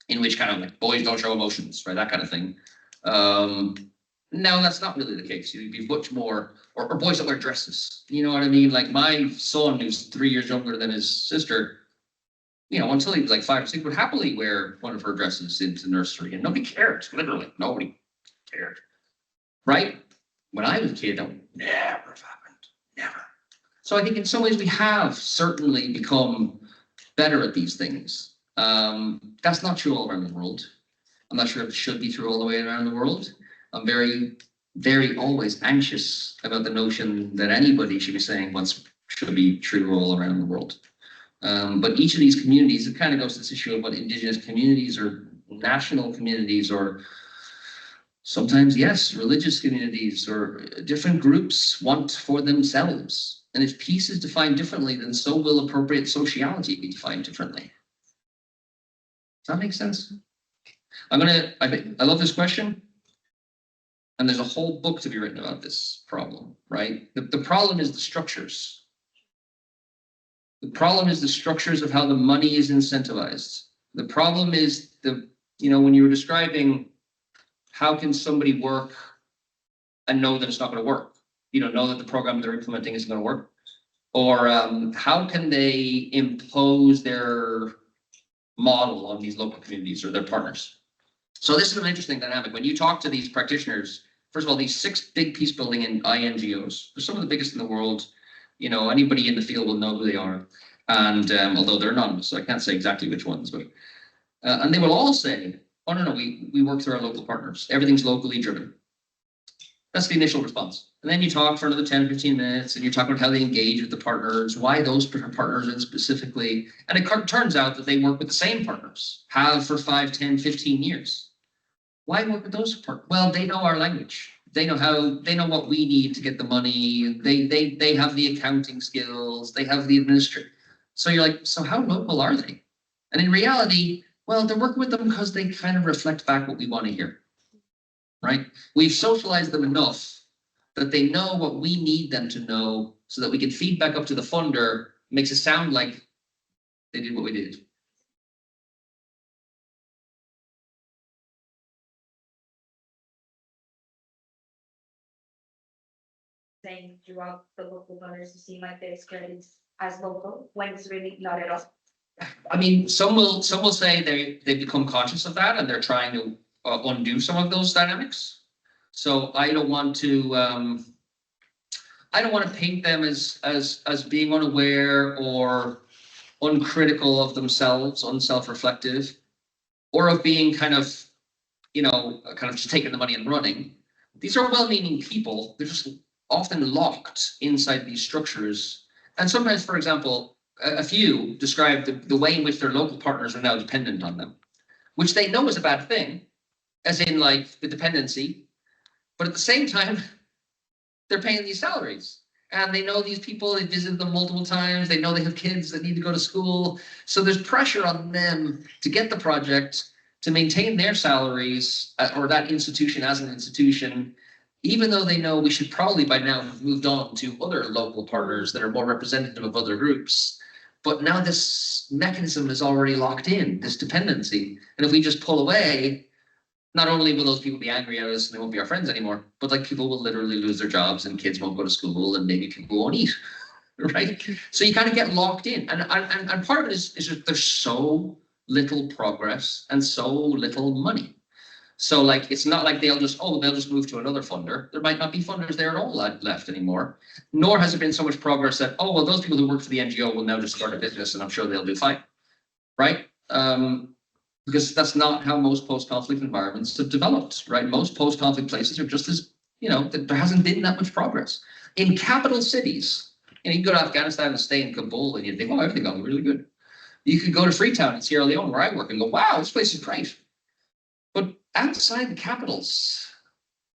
in which kind of boys don't show emotions, right? That kind of thing. Now that's not really the case. You'd be much more, or boys that wear dresses. You know what I mean? My son, who's 3 years younger than his sister, until he was 5 or 6, would happily wear one of her dresses into nursery, and nobody cared. Literally, nobody cared. Right? When I was a kid, that would never have happened. Never. So I think in some ways we have certainly become better at these things. That's not true all around the world. I'm not sure if it should be true all the way around the world. I'm very, very always anxious about the notion that anybody should be saying what should be true all around the world. But each of these communities, it kind of goes to this issue of what indigenous communities or national communities, or sometimes, yes, religious communities or different groups want for themselves. And if peace is defined differently, then so will appropriate sociality be defined differently. Does that make sense? I love this question. And there's a whole book to be written about this problem, right? The problem is the structures. The problem is the structures of how the money is incentivized. The problem is when you were describing how can somebody work and know that it's not going to work? Know that the program they're implementing isn't going to work? Or how can they impose their model on these local communities or their partners? So this is an interesting dynamic. When you talk to these practitioners, first of all, these 6 big peace building and NGOs, they're some of the biggest in the world. Anybody in the field will know who they are. And although they're anonymous, so I can't say exactly which ones, but and they will all say, oh, no, we work through our local partners. Everything's locally driven. That's the initial response. And then you talk for another 10, 15 minutes and you talk about how they engage with the partners, why those partners are specifically, and it turns out that they work with the same partners, have for 5, 10, 15 years. Why work with those partners? Well, they know our language. They know what we need to get the money. They have the accounting skills. They have the administration. So you're like, so how local are they? And in reality, well, they're working with them because they kind of reflect back what we want to hear, right? We've socialized them enough that they know what we need them to know so that we can feed back up to the funder, makes it sound like they did what we did. Saying throughout the local donors to seem like they're credits as local when it's really not at all. I mean, some will say they become conscious of that and they're trying to undo some of those dynamics. So I don't want to paint them as being unaware or uncritical of themselves, unself-reflective, or of being kind of just taking the money and running. These are well-meaning people. They're just often locked inside these structures. And sometimes, for example, a few describe the way in which their local partners are now dependent on them, which they know is a bad thing, as in like the dependency. But at the same time, they're paying these salaries. And they know these people, they visit them multiple times. They know they have kids that need to go to school. So there's pressure on them to get the project, to maintain their salaries, or that institution as an institution, even though they know we should probably by now have moved on to other local partners that are more representative of other groups. But now this mechanism is already locked in, this dependency. And if we just pull away, not only will those people be angry at us and they won't be our friends anymore, but like people will literally lose their jobs and kids won't go to school and maybe people won't eat, right? So you kind of get locked in. And part of it is just there's so little progress and so little money. So like, it's not like they'll just move to another funder. There might not be funders there at all left anymore, nor has there been so much progress that, oh, well, those people who work for the NGO will now just start a business and I'm sure they'll do fine, right? Because that's not how most post-conflict environments have developed, right? Most post-conflict places are just as, there hasn't been that much progress. In capital cities, you can go to Afghanistan and stay in Kabul and you think, oh, everything got really good. You could go to Freetown in Sierra Leone, where I work, and go, wow, this place is great. But outside the capitals,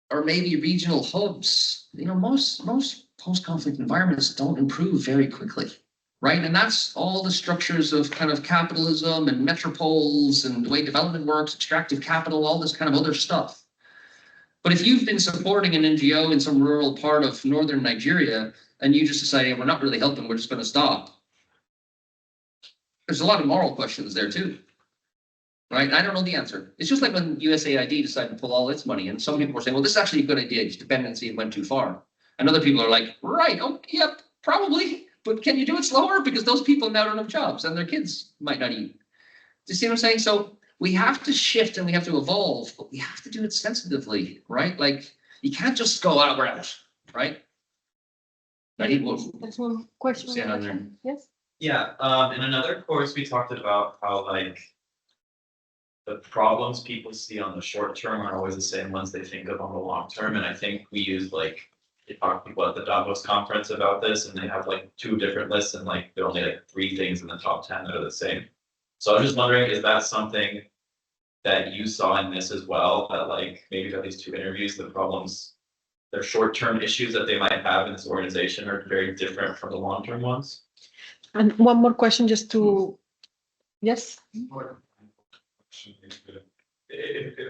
or maybe regional hubs, most post-conflict environments don't improve very quickly, right? And that's all the structures of kind of capitalism and metropoles and the way development works, extractive capital, all this kind of other stuff. But if you've been supporting an NGO in some rural part of northern Nigeria, and you just decide, hey, we're not really helping, we're just going to stop, there's a lot of moral questions there too. Right? I don't know the answer. It's just like when USAID decided to pull all its money, and some people were saying, well, this is actually a good idea. It's dependency and went too far. And other people are like, right, oh, yep, probably. But can you do it slower? Because those people now don't have jobs and their kids might not eat. Do you see what I'm saying? So we have to shift and we have to evolve, but we have to do it sensitively, right? Like, you can't just go out, we're out, right? That's one question. Yes. Yeah, in another course, we talked about how like the problems people see on the short term are always the same ones they think of on the long term. And I think we used we talked to people at the Davos conference about this, and they have like 2 different lists, and like there are only like 3 things in the top 10 that are the same. So I was just wondering, is that something that you saw in this as well? That like maybe got these 2 interviews, the problems, their short-term issues that they might have in this organization are very different from the long-term ones? And one more question just to, yes? I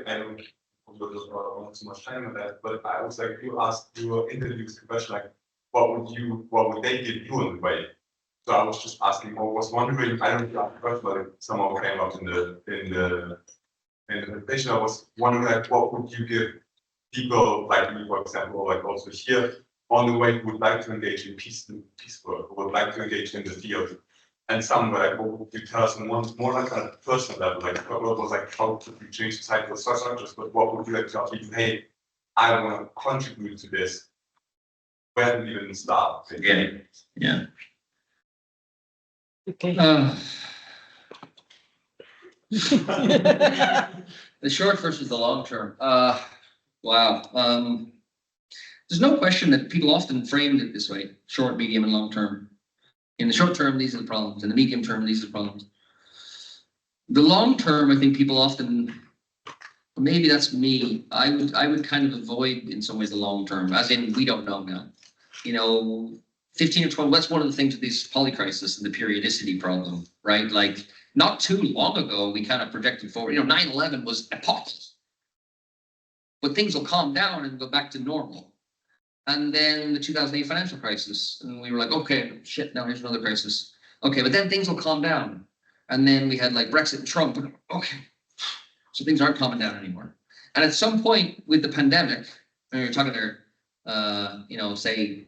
don't want too much time on that, but I was like, you introduced the question like, what would they give you in the way? So I was just asking, or was wondering, I don't know the question, but it somehow came up in the presentation. I was wondering like, what would you give people like me, for example, or like also here on the way who would like to engage in peace work, who would like to engage in the field, and some like what would you tell us more like on a personal level, like what was like how could you change societal structures, but what would you like to tell people, hey, I want to contribute to this. Where do you even start? Yeah. Okay. The short versus the long term. Wow. There's no question that people often framed it this way: short, medium, and long term. In the short term, these are the problems. In the medium term, these are the problems. The long term, I think people often, maybe that's me, I would kind of avoid in some ways the long term, as in we don't know now. You know, 15 or 12, that's one of the things with this polycrisis and the periodicity problem, right? Like not too long ago, we kind of projected forward, you know, 9/11 was epoch. But things will calm down and go back to normal. And then the 2008 financial crisis, and we were like, okay, shit, now here's another crisis. Okay, but then things will calm down. And then we had like Brexit and Trump. Okay, so things aren't calming down anymore. And at some point with the pandemic, when we were talking there, you know, say,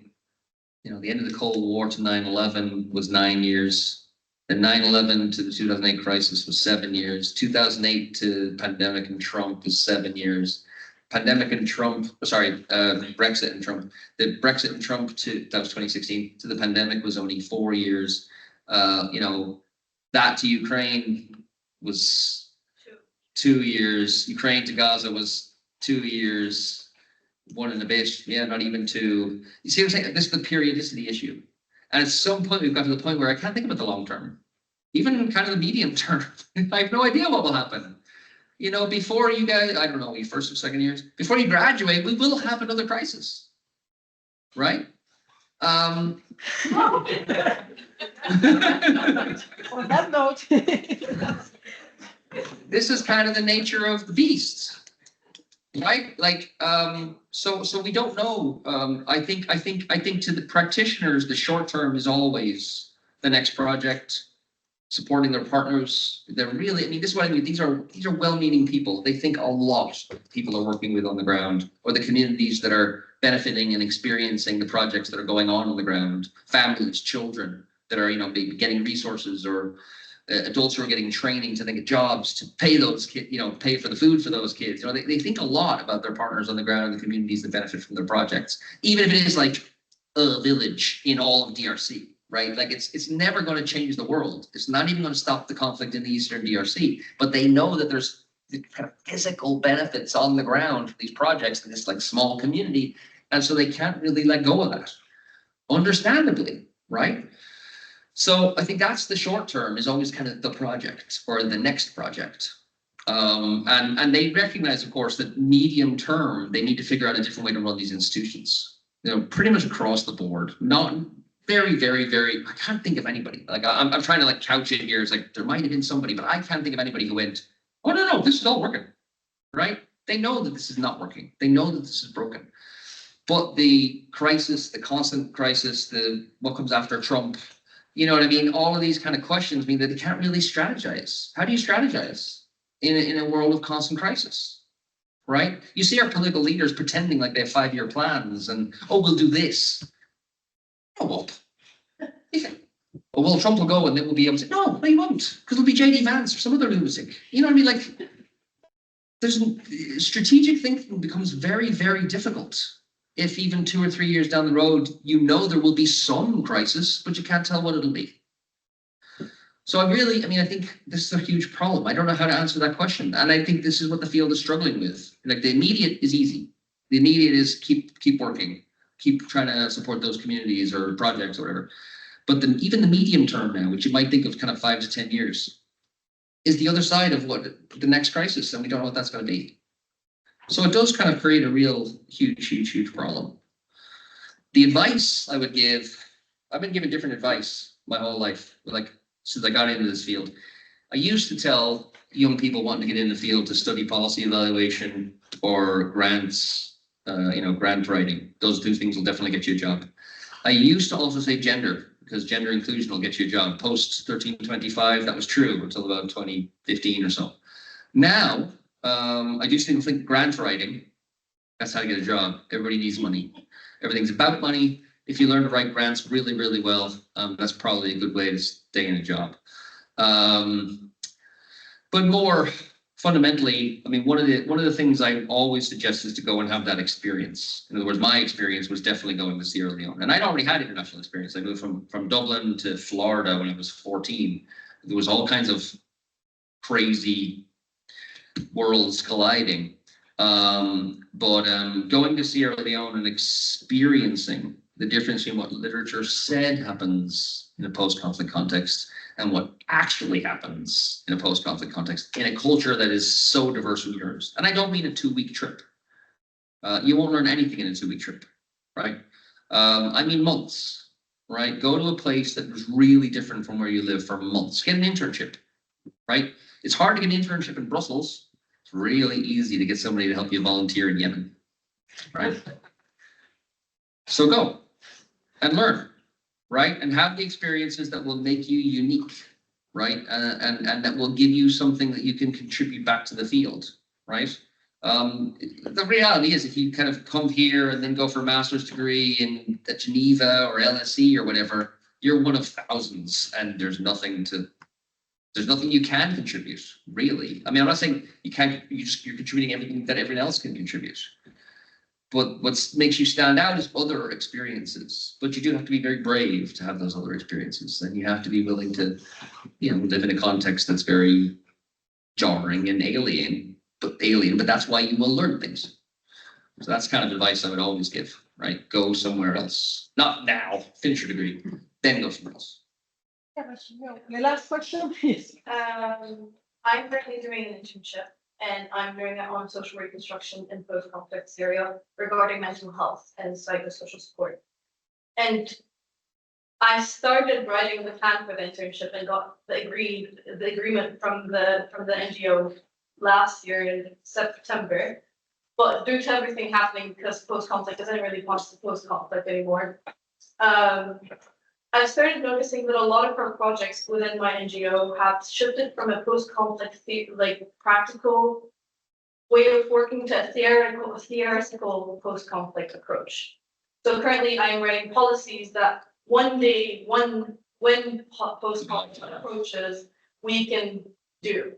you know, the end of the Cold War to 9/11 was 9 years. Then 9/11 to the 2008 crisis was 7 years. 2008 to pandemic and Trump was 7 years. Pandemic and Trump, sorry, Brexit and Trump. The Brexit and Trump that was 2016, to the pandemic was only 4 years. You know, that to Ukraine was 2 years. Ukraine to Gaza was 2 years. 1 and a bit, yeah, not even 2. You see what I'm saying? This is the periodicity issue. And at some point, we've got to the point where I can't think about the long term. Even kind of the medium term. I have no idea what will happen. You know, before you guys, I don't know, your first or second years, before you graduate, we will have another crisis, right? On that note. This is kind of the nature of the beast, right? Like, so we don't know. I think to the practitioners, the short term is always the next project, supporting their partners. They're really, I mean, this is what I mean. These are well-meaning people. They think a lot of people are working with on the ground, or the communities that are benefiting and experiencing the projects that are going on the ground. Families, children that are, you know, maybe getting resources, or adults who are getting training to think of jobs to pay those kids, you know, pay for the food for those kids. You know, they think a lot about their partners on the ground and the communities that benefit from their projects, even if it is like a village in all of DRC. Right, like it's never going to change the world. It's not even going to stop the conflict in the Eastern DRC. But they know that there's the kind of physical benefits on the ground for these projects in this like small community, and so they can't really let go of that, understandably, right? So I think that's the short term, is always kind of the project or the next project, and they recognize, of course, that medium term they need to figure out a different way to run these institutions. You know, pretty much across the board, not. Very, very, very, I can't think of anybody. Like I'm trying to like couch it here. It's like there might have been somebody, but I can't think of anybody who went, oh no, this is all working, right? They know that this is not working. They know that this is broken. But the crisis, the constant crisis, the what comes after Trump, you know what I mean? All of these kind of questions mean that they can't really strategize. How do you strategize in a world of constant crisis, right? You see our political leaders pretending like they have 5-year plans and, oh, we'll do this. Oh, well, Trump will go and then we'll be able to. No, he won't, because it'll be JD Vance or some other lunatic. You know what I mean? Like, there's strategic thinking becomes very, very difficult if even 2 or 3 years down the road, you know there will be some crisis, but you can't tell what it'll be. So I think this is a huge problem. I don't know how to answer that question, and I think this is what the field is struggling with. Like the immediate is easy. The immediate is keep working. Keep trying to support those communities or projects or whatever. But even the medium term now, which you might think of kind of 5 to 10 years, is the other side of what the next crisis, and we don't know what that's going to be. So it does kind of create a real huge problem. The advice I would give, I've been given different advice my whole life, like since I got into this field. I used to tell young people wanting to get in the field to study policy evaluation or grants, grant writing. Those 2 things will definitely get you a job. I used to also say gender, because gender inclusion will get you a job. Post 1325, that was true until about 2015 or so. Now, I do still think grant writing, that's how to get a job. Everybody needs money. Everything's about money. If you learn to write grants really, really well, that's probably a good way to stay in a job. But more fundamentally, I mean, one of the things I always suggest is to go and have that experience. In other words, my experience was definitely going to Sierra Leone, and I'd already had international experience. I moved from Dublin to Florida when I was 14. There was all kinds of crazy worlds colliding, Going to Sierra Leone and experiencing the difference in what literature said happens in a post-conflict context and what actually happens in a post-conflict context in a culture that is so diverse from yours. And I don't mean a 2-week trip. You won't learn anything in a 2-week trip, right? I mean months, right? Go to a place that was really different from where you live for months. Get an internship, right? It's hard to get an internship in Brussels. It's really easy to get somebody to help you volunteer in Yemen, right? So go and learn, right? And have the experiences that will make you unique, right? And that will give you something that you can contribute back to the field, right? The reality is if you kind of come here and then go for a master's degree in Geneva or LSE or whatever, you're one of thousands and there's nothing you can contribute, really. I mean, I'm not saying you can't, you're contributing everything that everyone else can contribute. But what makes you stand out is other experiences. But you do have to be very brave to have those other experiences. And you have to be willing to, live in a context that's very jarring and alien, but that's why you will learn things. So that's kind of advice I would always give, right? Go somewhere else. Not now, finish your degree, then go somewhere else. The last question, please. I'm currently doing an internship and I'm doing it on social reconstruction in post-conflict Syria regarding mental health and psychosocial support. And I started writing the plan for the internship and got the agreement from the NGO last year in September. But due to everything happening, because post-conflict doesn't really want to post-conflict anymore, I've started noticing that a lot of our projects within my NGO have shifted from a post-conflict, practical way of working to a theoretical post-conflict approach. So currently I'm writing policies that one day, when post-conflict approaches, we can do.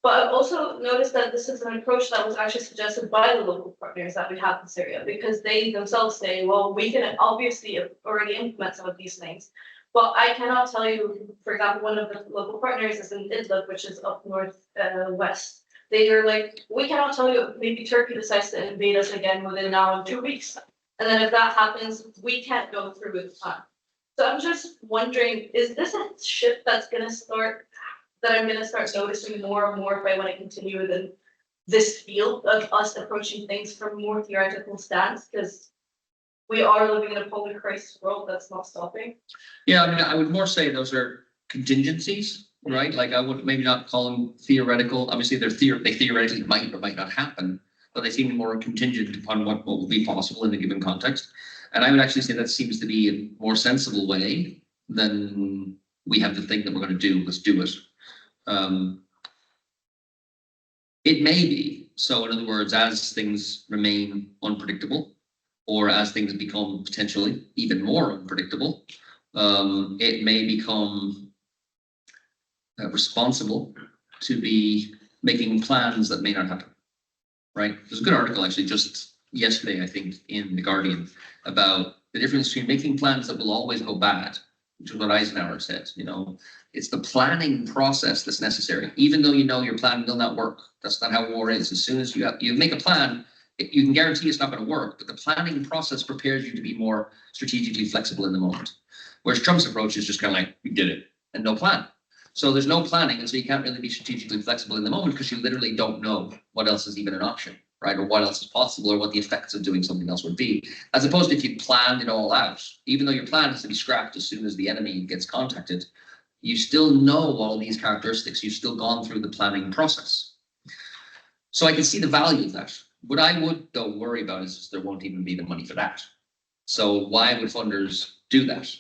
But I've also noticed that this is an approach that was actually suggested by the local partners that we have in Syria, because they themselves say, well, we can obviously already implement some of these things. But I cannot tell you, for example, one of the local partners is in Idlib, which is up north west. They are like, we cannot tell you, maybe Turkey decides to invade us again within now and 2 weeks. And then if that happens, we can't go through with the plan. So I'm just wondering, is this a shift that's going to start, that I'm going to start noticing more and more if I want to continue within this field of us approaching things from a more theoretical stance? Because we are living in a polycrisis world that's not stopping. Yeah, I mean, I would more say those are contingencies, right? Like I would maybe not call them theoretical. Obviously, they theoretically might or might not happen, but they seem more contingent upon what will be possible in a given context. And I would actually say that seems to be a more sensible way than we have the thing that we're going to do, let's do it. It may be, so in other words, as things remain unpredictable, or as things become potentially even more unpredictable, it may become responsible to be making plans that may not happen, right? There's a good article actually just yesterday, I think, in The Guardian about the difference between making plans that will always go bad, which is what Eisenhower said, it's the planning process that's necessary. Even though your plan will not work, that's not how war is. As soon as you make a plan, you can guarantee it's not going to work, but the planning process prepares you to be more strategically flexible in the moment. Whereas Trump's approach is just kind of like, we did it, and no plan. So there's no planning, and so you can't really be strategically flexible in the moment because you literally don't know what else is even an option, right? Or what else is possible, or what the effects of doing something else would be. As opposed to if you planned it all out, even though your plan has to be scrapped as soon as the enemy gets contacted, you still know all these characteristics. You've still gone through the planning process. So I can see the value of that. What I would, though, worry about is there won't even be the money for that. So why would funders do that,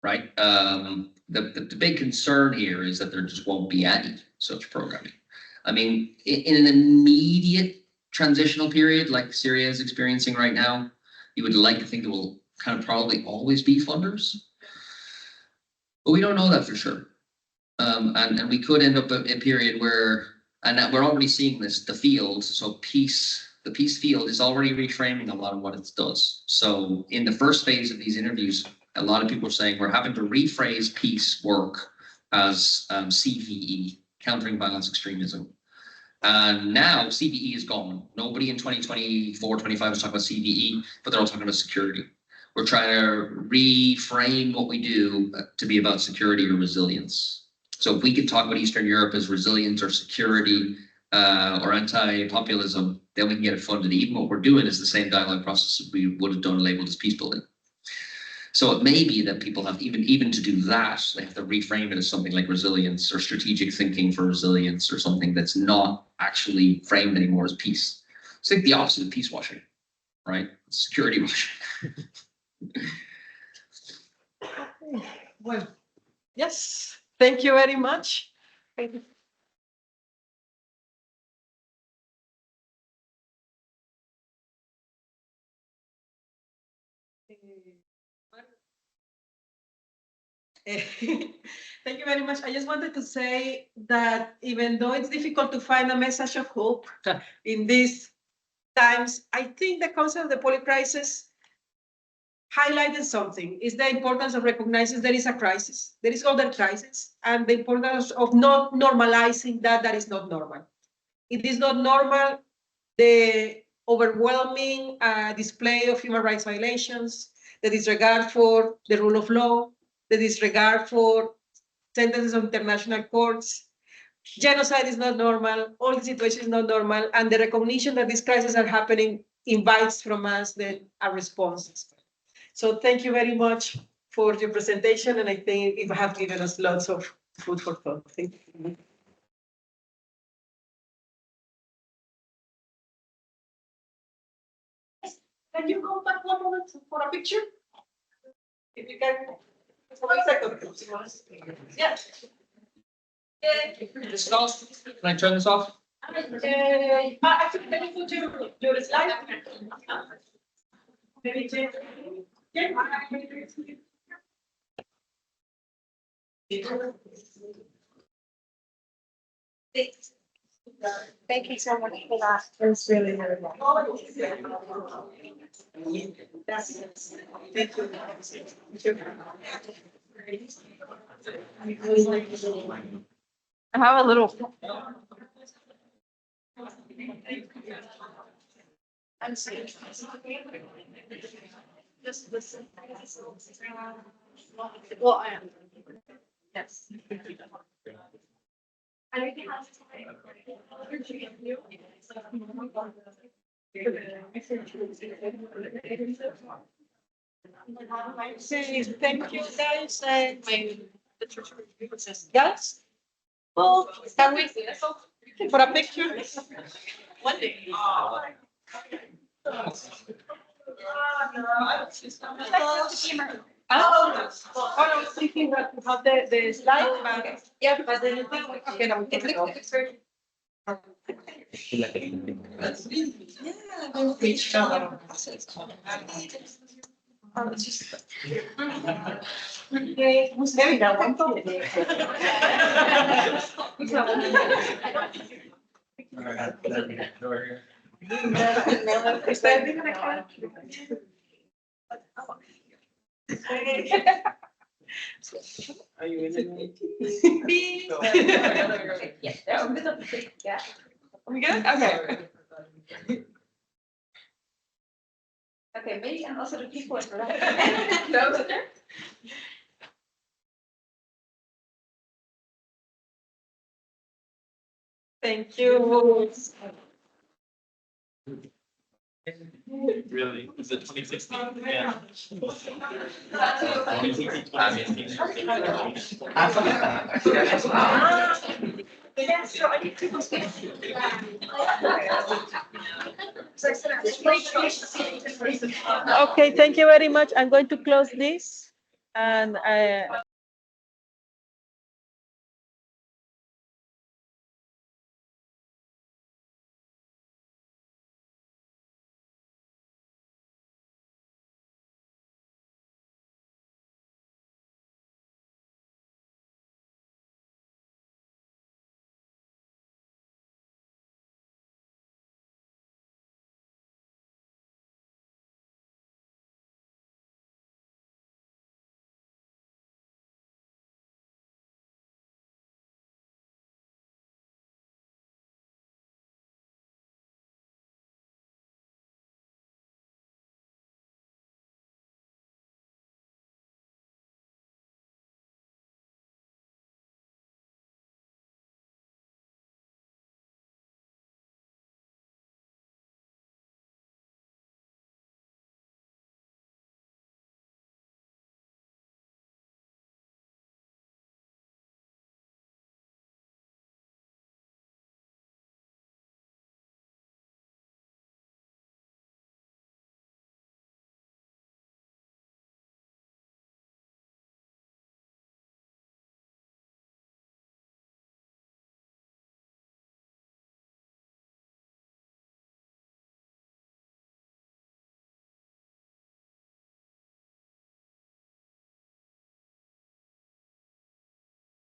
right? The big concern here is that there just won't be any such programming. I mean, in an immediate transitional period like Syria is experiencing right now, you would like to think there will kind of probably always be funders. But we don't know that for sure. And we could end up a period where, and we're already seeing this, the field, so the peace field is already reframing a lot of what it does. So in the first phase of these interviews, a lot of people are saying we're having to rephrase peace work as CVE, countering violence extremism. And now CVE is gone. Nobody in 2024, 25 is talking about CVE, but they're all talking about security. We're trying to reframe what we do to be about security or resilience. So if we could talk about Eastern Europe as resilience or security or anti-populism, then we can get it funded. Even what we're doing is the same dialogue process that we would have done labeled as peace building. So it may be that people have even to do that, they have to reframe it as something like resilience or strategic thinking for resilience or something that's not actually framed anymore as peace. It's like the opposite of peace washing, right? Security washing. Well, yes, thank you very much. Thank you very much. I just wanted to say that even though it's difficult to find a message of hope in these times, I think the concept of the polycrisis highlighted something, is the importance of recognizing there is a crisis, there is other crisis, and the importance of not normalizing that is not normal. It is not normal, the overwhelming display of human rights violations, the disregard for the rule of law, the disregard for sentences of international courts. Genocide is not normal, all the situation is not normal, and the recognition that these crises are happening invites from us a response. So thank you very much for your presentation, and I think it have given us lots of food for thought. Thank you. Can you go back one moment for a picture? If you can, for 1 second. Yeah. This is off. Can I turn this off? Actually, can you put your slide? Maybe change. Thank you so much for that. It was really, really well. I have a little. I'm sorry. Just listen. Well, I am. Yes. Thank you guys. Yes. Well, can we for a picture? One day. I was thinking that we have the slide, but yeah, but then you think, okay, no, it looks very. Maybe that one. Are you in it? Yes. Yeah. We good? Okay. Okay, maybe and also the people. Thank you. Really? Is it 2016? Yeah. Yeah, so I need to go. Okay, thank you very much. I'm going to close this and